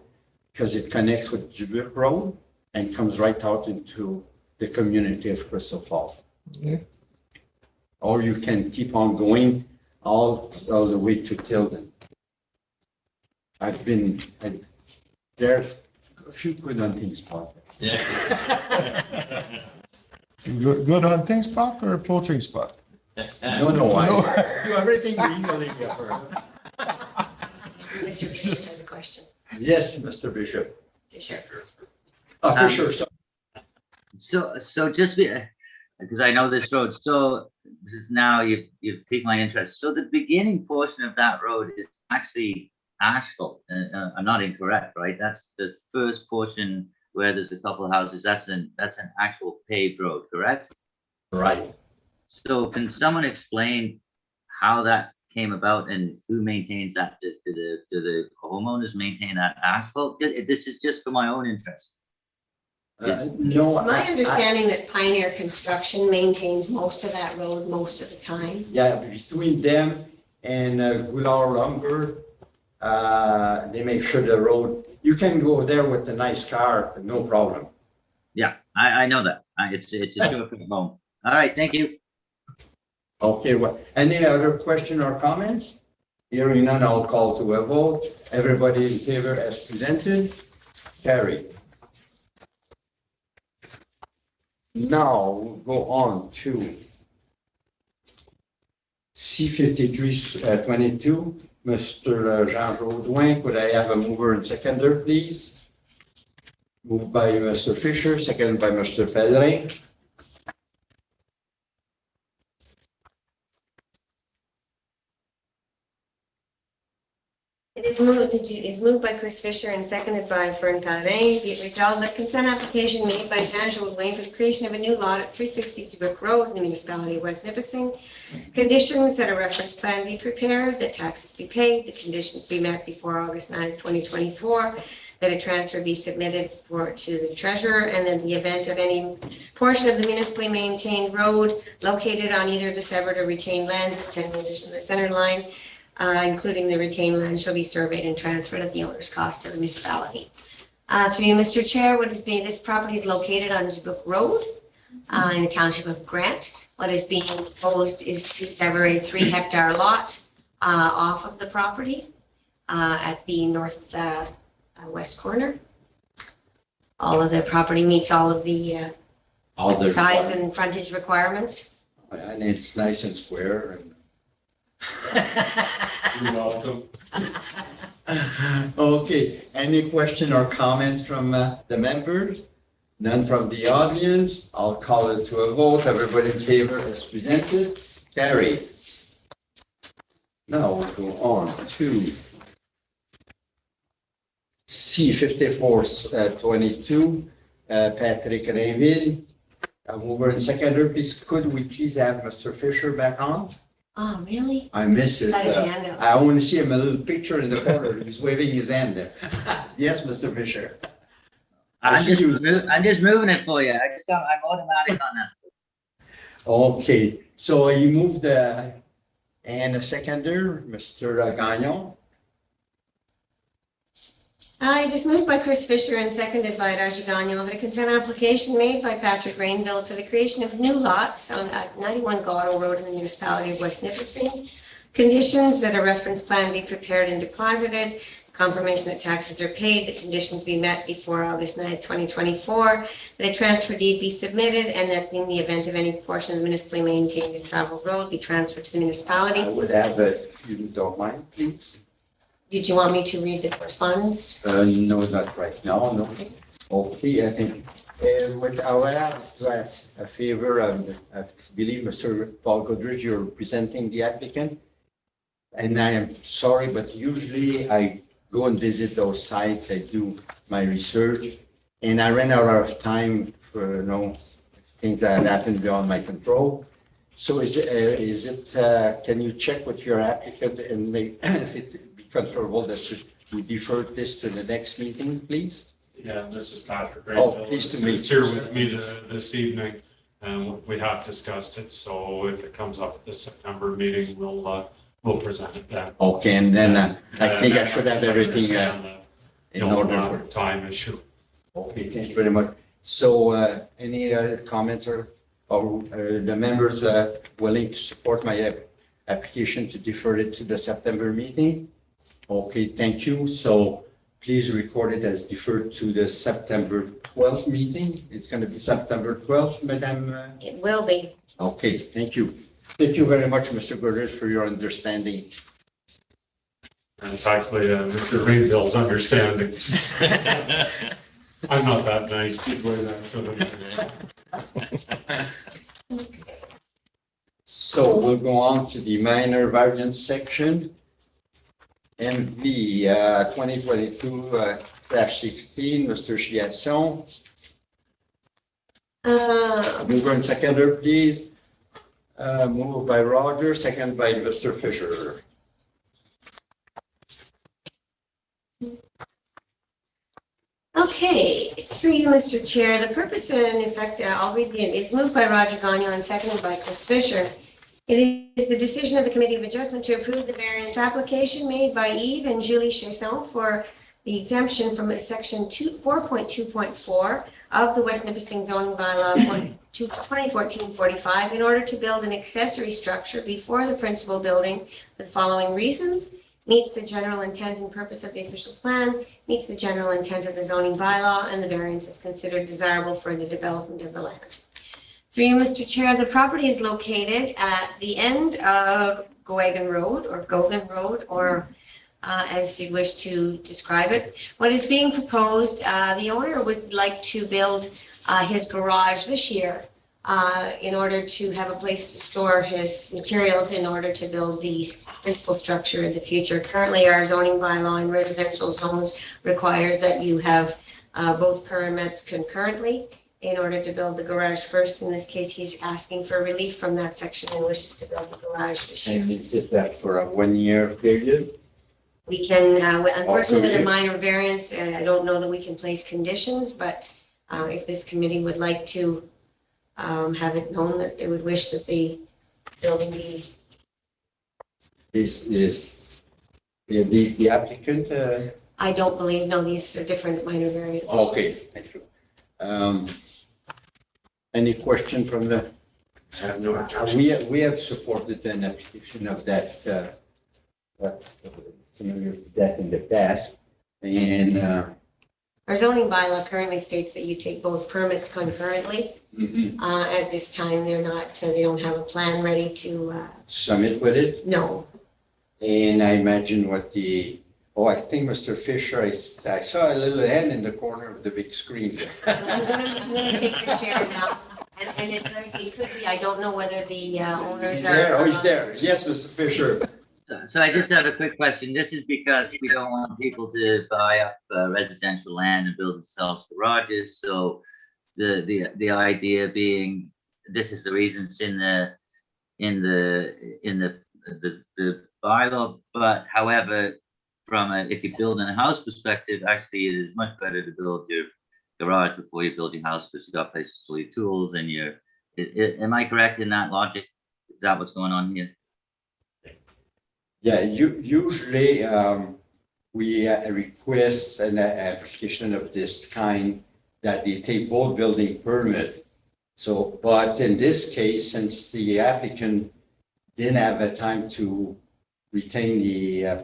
because it connects with Dubuque Road and comes right out into the community of Crystal Fall. Yeah. Or you can keep on going all the way to Tilden. There's a few good hunting spots. Good hunting spot or poultry spot? No, I do everything legally. Mr. Bishop has a question. Yes, Mr. Bishop. Fisher. Fisher, so So just because I know this road, so now you've piqued my interest. So the beginning portion of that road is actually asphalt. I'm not incorrect, right? That's the first portion where there's a couple of houses. That's an actual paved road, correct? right. So can someone explain how that came about and who maintains that? Do the homeowners maintain that asphalt? This is just for my own interest. No, It's my understanding that Pioneer Construction maintains most of that road most of the time. Yeah, between them and Goulart Lumber, they make sure the road, you can go there with a nice car, no problem. Yeah, I know that. It's a short home. All right, thank you. Okay, well, any other question or comments? Hearing none, I'll call to a vote. Everybody in favor as presented? Carried. Now we'll go on to C-53-22. Mr. Jean Jaudoin, could I have a mover and seconder, please? Moved by Mr. Fisher, seconded by Mr. Pellerin. It is moved by Chris Fisher and seconded by Fern Pellerin. Be it resolved that consent application made by Jean-Joel Wayne for the creation of a new lot at 360 Seabrook Road in the municipality of West Nipissing. Conditions that a reference plan be prepared, that taxes be paid, the conditions be met before August 9th, 2024, that a transfer be submitted to the treasurer, and in the event of any portion of the municipally maintained road located on either the severed or retained lands at 10 meters from the center line, including the retained land, shall be surveyed and transferred at the owner's cost to the municipality. Through you, Mr. Chair, this property is located on Seabrook Road in the township of Grant. What is being proposed is to sever a 3-hectare lot off of the property at the north west corner. All of the property meets all of the size and frontage requirements. And it's nice and square. You're welcome. Okay, any question or comments from the members? None from the audience. I'll call it to a vote. Everybody in favor as presented. Carried. Now we'll go on to C-5422, Patrick Rainville. Mover and seconder, please, could we please have Mr. Fisher back on? Oh, really? I miss it. Got his hand up. I want to see him, a little picture in the corner. He's waving his hand there. Yes, Mr. Fisher. I'm see you. just moving it for you. I'm automatic on that. Okay, so you moved and a seconder, Mr. Gagnon. It is moved by Chris Fisher and seconded by Raji Gagnon that a consent application made by Patrick Rainville for the creation of new lots on 91 Gotto Road in the municipality of West Nipissing. Conditions that a reference plan be prepared and deposited, confirmation that taxes are paid, the conditions be met before August 9th, 2024, that a transfer deed be submitted, and that in the event of any portion of the municipally maintained and traveled road be transferred to the municipality. I would have it, if you don't mind, please. Did you want me to read the correspondence? No, not right now, no. Okay, I think, what I would have to ask a favor, I believe Mr. Paul Goodrich, you're representing the applicant. And I am sorry, but usually I go and visit those sites, I do my research, and I ran out of time for, things that happened beyond my control. So is it, can you check with your applicant and make, if it be comfortable that we defer this to the next meeting, please? Yeah, this is Patrick. Oh, pleased to meet He's here with me this evening, and we have discussed it. So if it comes up at the September meeting, we'll present it then. Okay, and then I think I should have everything in order for time issue. Okay, thank you very much. So any other comments or the members willing to support my application to defer it to the September meeting? Okay, thank you. So please record it as deferred to the September 12th meeting. It's going to be September 12th, Madam. It will be. Okay, thank you. Thank you very much, Mr. Gurders, for your understanding. And it's actually Mr. Rainville's understanding. I'm not that nice. He's way that for them. So we'll go on to the minor variance section. MV 2022-16, Mr. Chiasson. Mover and seconder, please. Moved by Roger, second by Mr. Fisher. Okay, through you, Mr. Chair, the purpose and in fact, I'll read it's moved by Roger Gagnon and seconded by Chris Fisher. It is the decision of the Committee of Adjustment to approve the variance application made by Yves and Julie Chasson for the exemption from section 4.2.4 of the West Nipissing zoning bylaw 2014-45 in order to build an accessory structure before the principal building for the following reasons: meets the general intent and purpose of the official plan, meets the general intent of the zoning bylaw, and the variance is considered desirable for the development of the land. Through you, Mr. Chair, the property is located at the end of Goghan Road or as you wish to describe it. What is being proposed, the owner would like to build his garage this year in order to have a place to store his materials in order to build the principal structure in the future. Currently, our zoning bylaw in residential zones requires that you have both permits concurrently in order to build the garage first. In this case, he's asking for relief from that section and wishes to build the garage this year. And is it that for a 1-year period? We can, unfortunately, with a Okay. minor variance, I don't know that we can place conditions, but if this committee would like to have it known that they would wish that the building be. Is the applicant? I don't believe, no, these are different minor variants. Okay, thank you. Any question from the? We have supported an application of that, similar to that in the past. And, Our zoning bylaw currently states that you take both permits concurrently. At this time, they're not, so they don't have a plan ready to, submit with it. no. And I imagine what I think Mr. Fisher, I saw a little hand in the corner of the big screen. I'm gonna take the share now, and it could be, I don't know whether the owners He's are. there, he's there. Yes, Mr. Fisher. So I just have a quick question. This is because we don't want people to buy up residential land and build themselves garages. So the idea being, this is the reasons in the bylaw. But however, if you build in a house perspective, actually it is much better to build your garage before you build your house because you got places to store your tools and am I correct in that logic? Is that what's going on here? Yeah, usually we request an application of this kind that they take both building permit. So, but in this case, since the applicant didn't have the time to retain the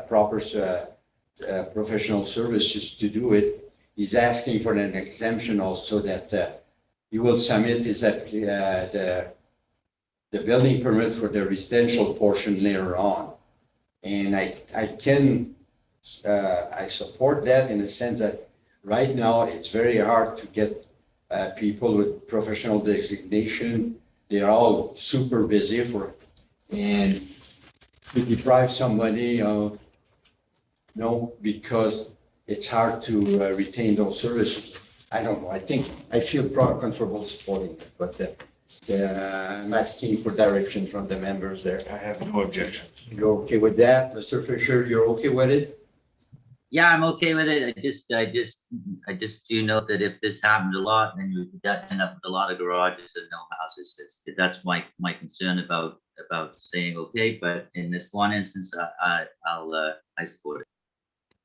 proper professional services to do it, he's asking for an exemption also that he will submit his the building permit for the residential portion later on. And I support that in the sense that right now it's very hard to get people with professional designation. They're all super busy and to deprive somebody of, because it's hard to retain those services. I don't know. I feel comfortable supporting it, but I'm asking for direction from the members there. I have no objection. You're okay with that? Mr. Fisher, you're okay with it? Yeah, I'm okay with it. I just do note that if this happens a lot, then you end up with a lot of garages and no houses. That's my concern about saying okay. But in this one instance, I support it.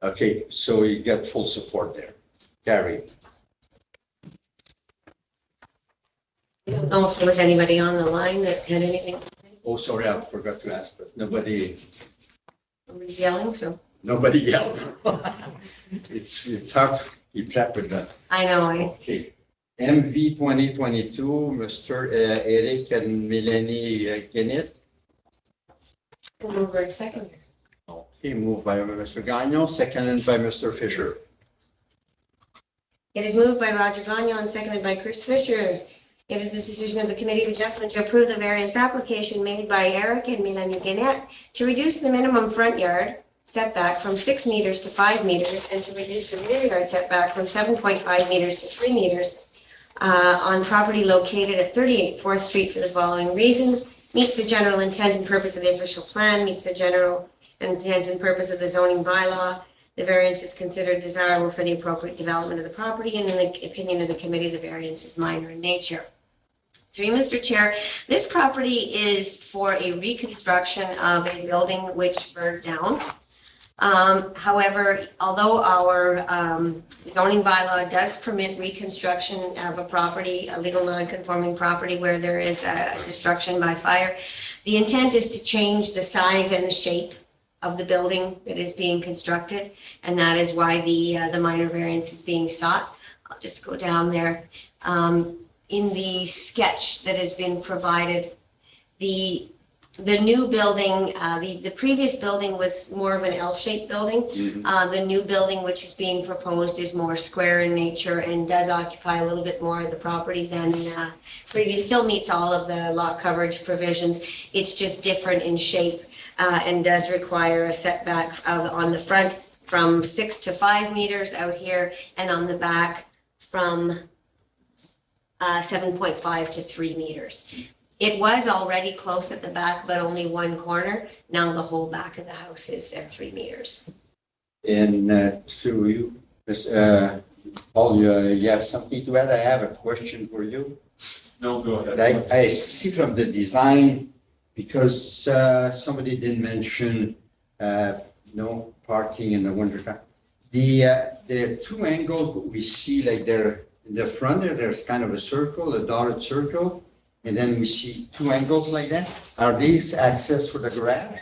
Okay, so you got full support there. Gary? I don't know if there was anybody on the line that had anything. Oh, sorry, I forgot to ask, but nobody's Yelling, so. Nobody yelled. It's hard to keep track with that. I know, Okay. MV 2022, Mr. Eric and Melanie Kenneth. Move right second. Okay, moved by Mr. Gagnon, seconded by Mr. Fisher. It is moved by Roger Gagnon and seconded by Chris Fisher. It is the decision of the Committee of Adjustment to approve the variance application made by Eric and Melanie Gannett to reduce the minimum front yard setback from 6 meters to 5 meters and to reduce the rear yard setback from 7.5 meters to 3 meters on property located at 38 4th Street for the following reason. Meets the general intent and purpose of the official plan, meets the general intent and purpose of the zoning bylaw. The variance is considered desirable for the appropriate development of the property, and in the opinion of the committee, the variance is minor in nature. 3, Mr. Chair, this property is for a reconstruction of a building which burned down. However, although our zoning bylaw does permit reconstruction of a property, a legal non-conforming property where there is a destruction by fire, the intent is to change the size and the shape of the building that is being constructed, and that is why the minor variance is being sought. I'll just go down there. In the sketch that has been provided, the the new building, the previous building was more of an L-shaped building. The new building, which is being proposed, is more square in nature and does occupy a little bit more of the property than previous. Still meets all of the lot coverage provisions. It's just different in shape and does require a setback on the front from 6 to 5 meters out here, and on the back from 7.5 to 3 meters. It was already close at the back, but only one corner. Now the whole back of the house is at 3 meters. And to you, Paul, you have something to add? I have a question for you. No, go ahead. I see from the design, because somebody didn't mention no parking in the wintertime. The two angles we see, like they're in the front there's kind of a circle, a dotted circle. And then we see two angles like that. Are these access for the garage?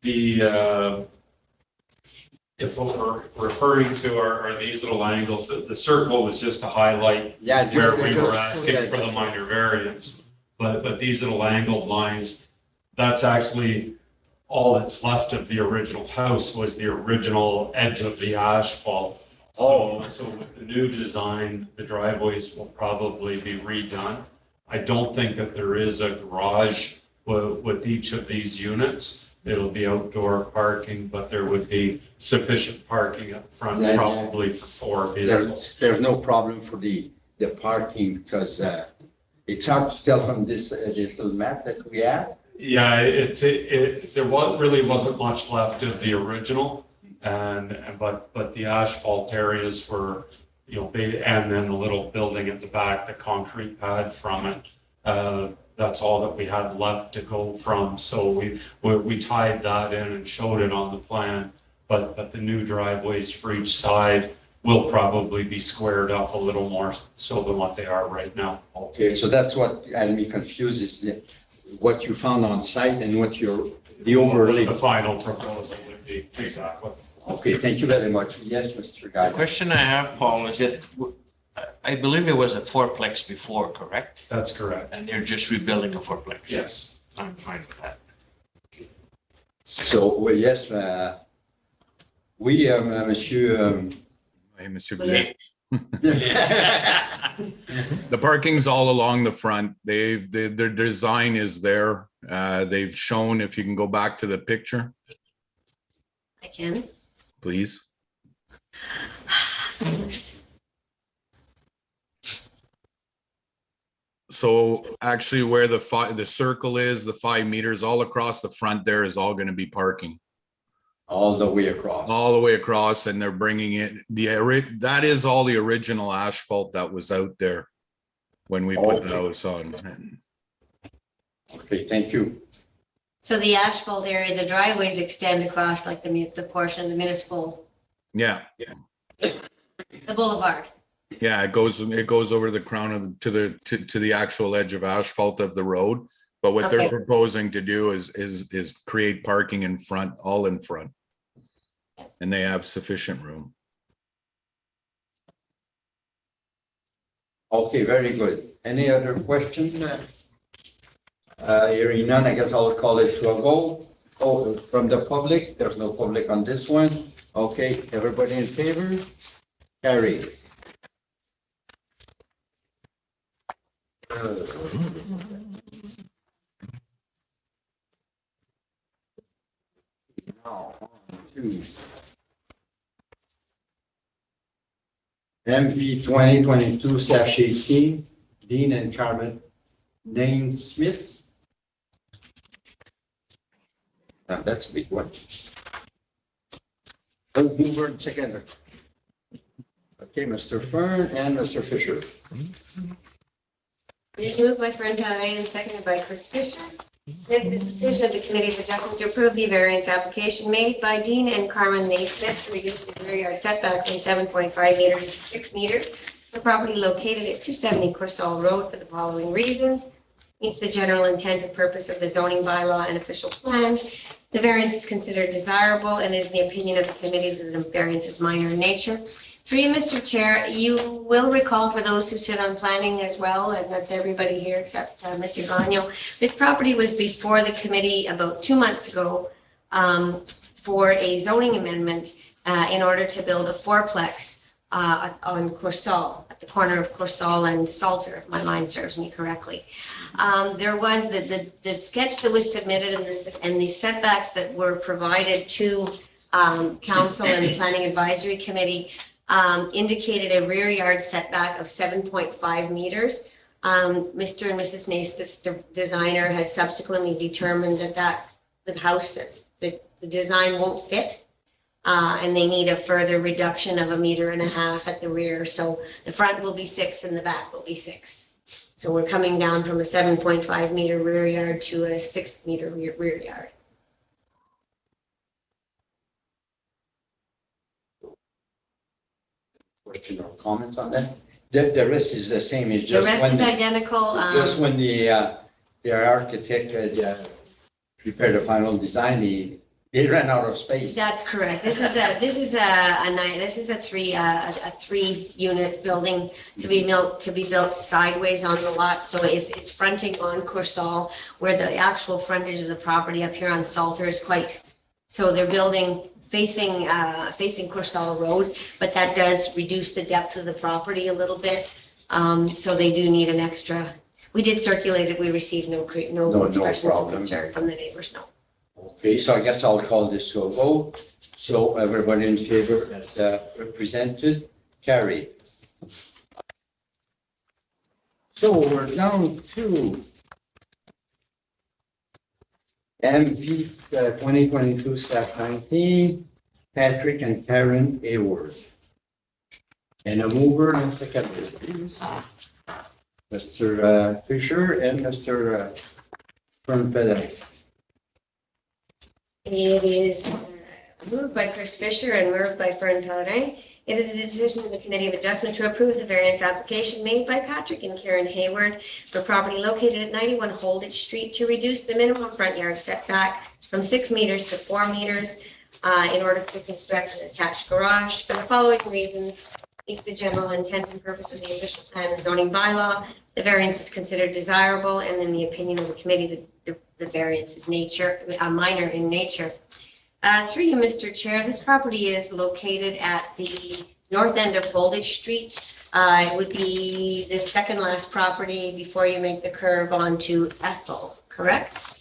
If what we're referring to are these little angles, the circle was just to highlight where we were asking for the minor variance. But these little angled lines, that's actually all that's left of the original house was the original edge of the asphalt. So with the new design, the driveways will probably be redone. I don't think that there is a garage with each of these units. It'll be outdoor parking, but there would be sufficient parking up front, probably for 4 vehicles. There's no problem for the parking because it's hard to tell from this little map that we have. Yeah, there really wasn't much left of the original, but the asphalt areas were, and then the little building at the back, the concrete pad from it. That's all that we had left to go from. So we tied that in and showed it on the plan. But the new driveways for each side will probably be squared up a little more so than what they are right now. Okay, so that's what had me confused is what you found on site and what the overlay. The final proposal would be exactly. Okay, thank you very much. Yes, Mr. Guy. The question I have, Paul, is I believe it was a fourplex before, correct? That's correct. And they're just rebuilding a fourplex? Yes. I'm fine with that. So, well, yes, Monsieur. Hey, Mr. Blais. The parking's all along the front. Their design is there. They've shown, if you can go back to the picture, I can. please. So actually where the circle is, the 5 meters all across the front there is all going to be parking. All the way across. All the way across, and they're bringing it, that is all the original asphalt that was out there when we put the house on. Okay, thank you. So the asphalt area, the driveways extend across like the portion of the municipal. Yeah. The boulevard. Yeah, it goes over the crown of to the actual edge of asphalt of the road. But what they're proposing to do is create parking in front, all in front. And they have sufficient room. Okay, very good. Any other question? Hearing none, I guess I'll call it to a vote. Oh, from the public, there's no public on this one. Okay, everybody in favor? Carry. Now, on to MV 2022/18, Dean and Carmen Nain Smith. Now, that's a big one. First mover and seconder. Okay, Mr. Fern and Mr. Fisher. It is moved by Fern Pellerin and seconded by Chris Fisher. This is the decision of the Committee of Adjustment to approve the variance application made by Dean and Carmen Naismith to reduce the rear yard setback from 7.5 meters to 6 meters. The property located at 270 Crystal Road for the following reasons. Meets the general intent and purpose of the zoning bylaw and official plan. The variance is considered desirable and is the opinion of the committee that the variance is minor in nature. Through you, Mr. Chair, you will recall for those who sit on planning as well, and that's everybody here except Mr. Gagnon, this property was before the committee about 2 months ago for a zoning amendment in order to build a fourplex on Coursol, at the corner of Coursol and Salter, if my mind serves me correctly. There was the sketch that was submitted and the setbacks that were provided to council and the planning advisory committee indicated a rear yard setback of 7.5 meters. Mr. and Mrs. Naismith's designer has subsequently determined that the house, that the design won't fit. And they need a further reduction of 1.5 meters at the rear. So the front will be 6 and the back will be 6. So we're coming down from a 7.5 meter rear yard to a 6 meter rear yard. Question or comment on that? The rest is the same. It's The just rest when is identical. just when the architect prepared the final design, they ran out of space. That's correct. This is a three unit building to be built sideways on the lot. So it's fronting on Coursol, where the actual frontage of the property up here on Salter is quite. So they're building facing Coursol Road, but that does reduce the depth of the property a little bit. So they do need an extra. We did circulate it. We received no expressions of concern from the neighbors. No. Okay, so I guess I'll call this to a vote. So everybody in favor as represented, carried. So we're down to MV 2022/19, Patrick and Karen Hayward. And a mover and seconder, please. Mr. Fisher and Mr. Fernpellet. It is moved by Chris Fisher and moved by Fern Pellerin. It is a decision of the Committee of Adjustment to approve the variance application made by Patrick and Karen Hayward for property located at 91 Holditch Street to reduce the minimum front yard setback from 6 meters to 4 meters in order to construct an attached garage. For the following reasons, it's the general intent and purpose of the official plan and zoning bylaw. The variance is considered desirable, and in the opinion of the committee, the variance is minor in nature. Through you, Mr. Chair, this property is located at the north end of Holditch Street. It would be the second last property before you make the curve onto Ethel, correct?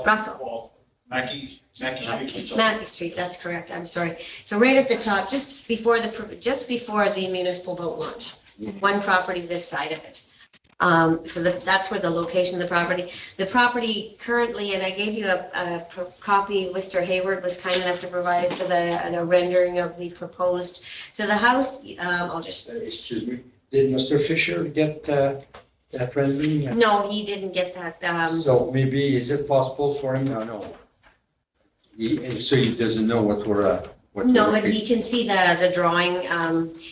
Russell. Mackey Street. Mackey Street, that's correct. I'm sorry. So right at the top, just before the municipal boat launch, one property this side of it. So that's where the location of the property. The property currently, and I gave you a copy, Mr. Hayward was kind enough to provide us with a rendering of the proposed. So the house, I'll just. Excuse me, did Mr. Fisher get that rendering? No, he didn't get that. So maybe, is it possible for him? No. So he doesn't know what we're. No, but he can see the drawing.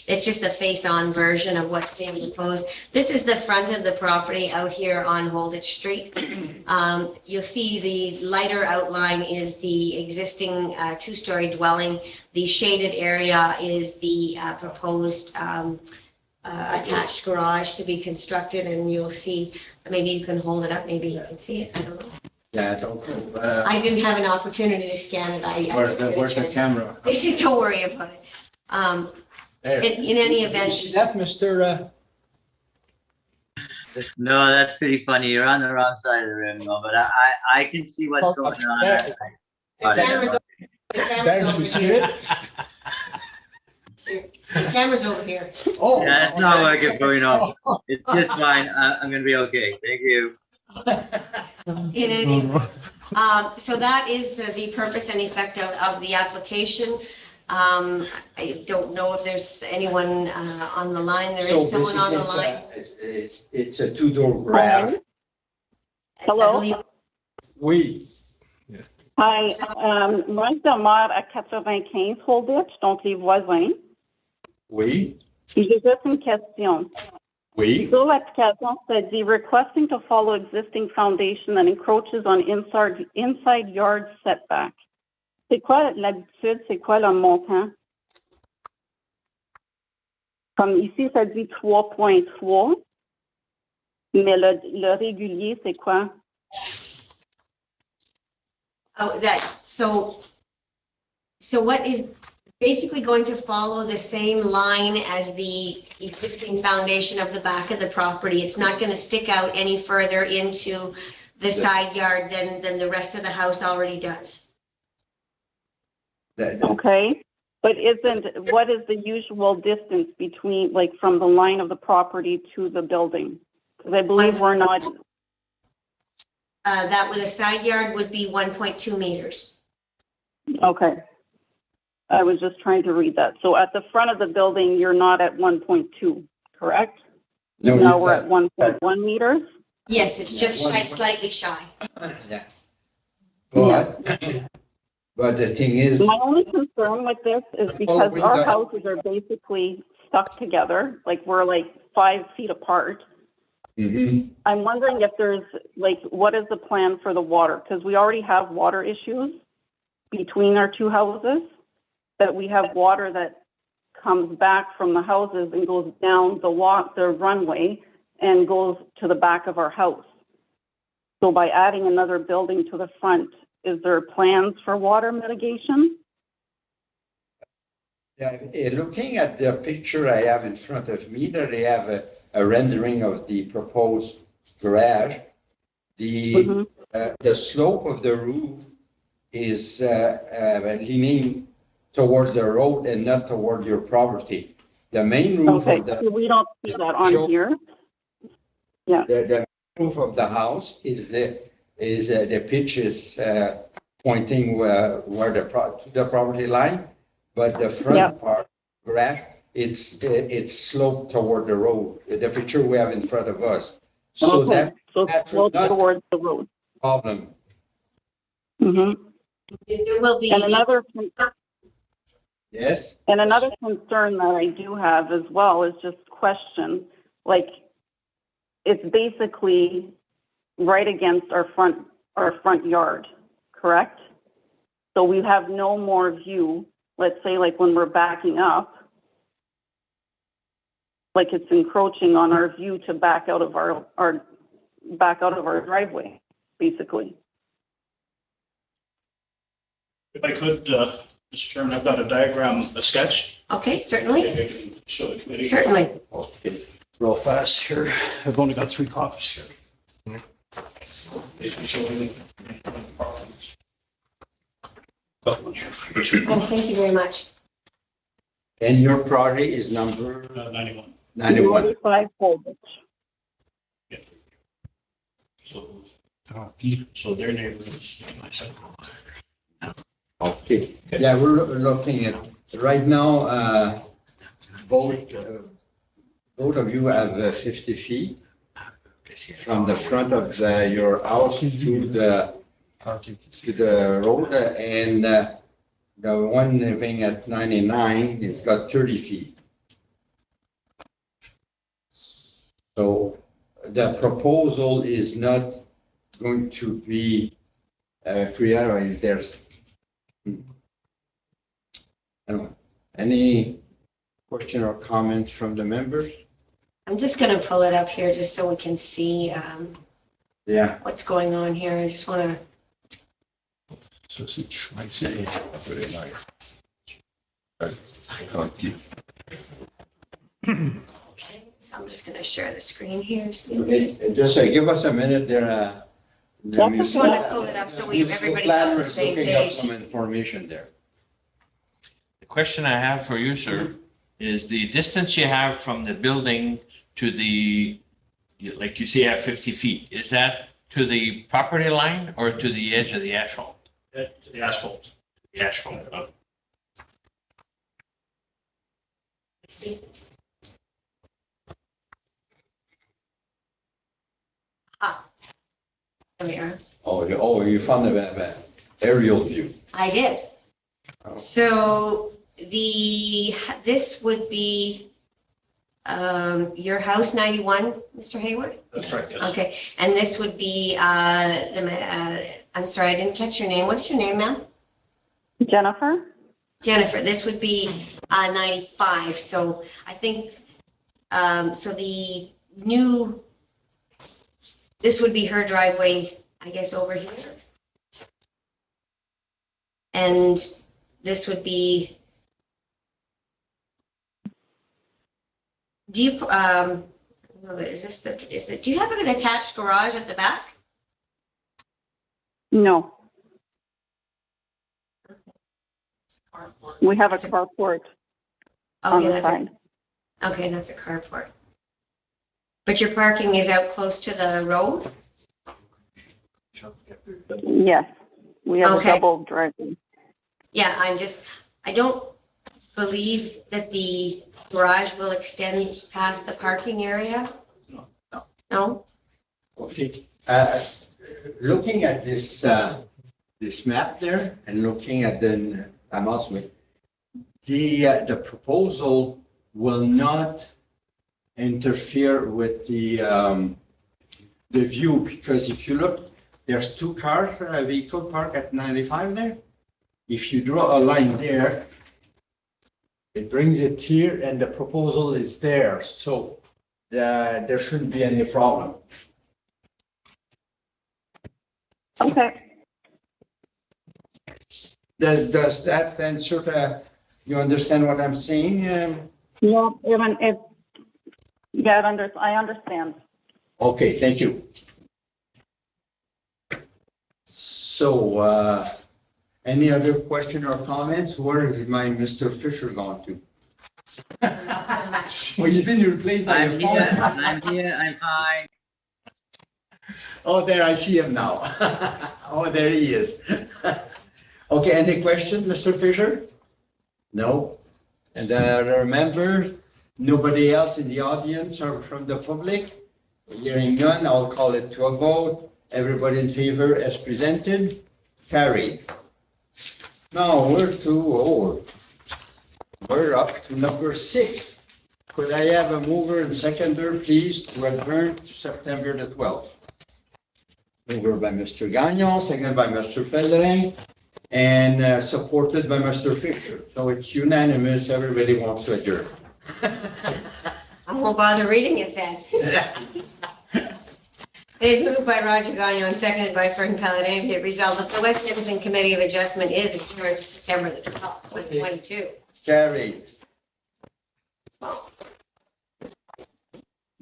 It's just a face-on version of what's being proposed. This is the front of the property out here on Holditch Street. You'll see the lighter outline is the existing two-story dwelling. The shaded area is the proposed attached garage to be constructed, and you'll see, maybe you can hold it up, maybe you can see it, I don't know. Yeah, I don't know. I didn't have an opportunity to scan it. Where's the camera? Don't worry about it. In any event. See that, Mr. No, that's pretty funny. You're on the wrong side of the room, no, but I can see what's going on. The camera's over you see here. it? The camera's over here. Oh. Yeah, it's not working for me, no. It's just fine. I'm gonna be okay. Thank you. In any, so that is the purpose and effect of the application. I don't know if there's anyone on the line. There is someone on the line. It's a two-door garage. Hello? Oui. Hi, moi, je demeure à 95 Holditch, donc les voisins. Oui. J'ai juste une question. Oui. Sur l'application, ça dit requesting to follow existing foundation that encroaches on inside yard setback. C'est quoi l'habitude? C'est quoi le montant? Comme ici, ça dit 3.3. Mais le régulier, c'est quoi? Oh, so what is basically going to follow the same line as the existing foundation of the back of the property? It's not going to stick out any further into the side yard than the rest of the house already does. Okay. But what is the usual distance between, like, from the line of the property to the building? Because I believe we're not, That with a side yard would be 1.2 meters. okay. I was just trying to read that. So at the front of the building, you're not at 1.2, correct? No, Now we're at 1.1 meters? Yes, it's just slightly shy. Yeah. But the thing is, My only concern with this is because our houses are basically stuck together, like we're like 5 feet apart. mhm, I'm wondering if there's, like, what is the plan for the water? Because we already have water issues between our two houses, that we have water that comes back from the houses and goes down the runway and goes to the back of our house. So by adding another building to the front, is there plans for water mitigation? yeah, looking at the picture I have in front of me, there they have a rendering of the proposed garage. The slope of the roof is leaning towards the road and not toward your property. The main roof Okay, of the so we don't see that on here. Yeah, the roof of the house is the pitch is pointing where to the property line, but the front part, garage, it's sloped toward the road. The picture we have in front of us. So okay, so that's slope not towards the road. problem. Mm-hmm. There will be. And another Yes. concern that I do have as well is just question, like, it's basically right against our front yard, correct? So we have no more view, let's say, like when we're backing up, like it's encroaching on our view to back out of our driveway, basically. If I could, Mr. Chairman, I've got a diagram, a sketch. Okay, certainly, Maybe I can show the committee. certainly. Real fast here. I've only got 3 copies here. Basically showing properties. Got one here for you. Oh, thank you very much. And your property is number 91. 91. 45 Holditch. So their neighbor is my son. Okay. Yeah, we're looking at, right now, both of you have 50 feet from the front of your house to the road, and the one living at 99 has got 30 feet. So the proposal is not going to be created. There's any question or comments from the members? I'm just going to pull it up here just so we can see Yeah. what's going on here. I just want to. Okay, so I'm just going to share the screen here. Just give us a minute there. I just want to pull it up so everybody's on the same Looking up page. some information there. The question I have for you, sir, is the distance you have from the building to the, like you say, you have 50 feet. Is that to the property line or to the edge of the asphalt? The asphalt. The asphalt. See this? Ah, there we are. You found the aerial view. I did. So this would be your house 91, Mr. Hayward? That's right, yes. Okay, and this would be, I'm sorry, I didn't catch your name. What's your name, ma'am? Jennifer? Jennifer, this would be 95. So I think So the new, this would be her driveway, I guess, over here. And this would be, do you, is this the, is it, do you have an attached garage at the back? No. We have a carport on Okay, the that's side. okay, that's a carport. But your parking is out close to the road? Yes, we have a Okay. double driveway. Yeah, I don't believe that the garage will extend past the parking area. No? Okay, looking at this, this map there and looking at the, I'm also, the proposal will not interfere with the view, because if you look, there's two cars, vehicle park at 95 there. If you draw a line there, it brings it here and the proposal is there, so there shouldn't be any problem. Okay. Does that answer, you understand what I'm saying? Yeah, even if, yeah, I understand. Okay, thank you. So, any other question or comments? Where is my Mr. Fisher gone to? Well, he's been replaced by I'm a here, phone. I'm here, I'm fine. Oh, there, I see him now. Oh, there he is. Okay, any questions, Mr. Fisher? No? And remember, nobody else in the audience or from the public? Hearing none, I'll call it to a vote. Everybody in favor as presented? Carried. Now, we're up to number 6. Could I have a mover and seconder, please, to adjourn to September the 12th? Mover by Mr. Gagnon, seconded by Mr. Pellerin, and supported by Mr. Fisher. So it's unanimous, everybody wants to adjourn. I won't bother reading it then. It is moved by Roger Gagnon and seconded by Fern Pellerin. Be it resolved that the West Nipissing Committee of Adjustment is adjourned to September the 12th, 2022. Carried. Well,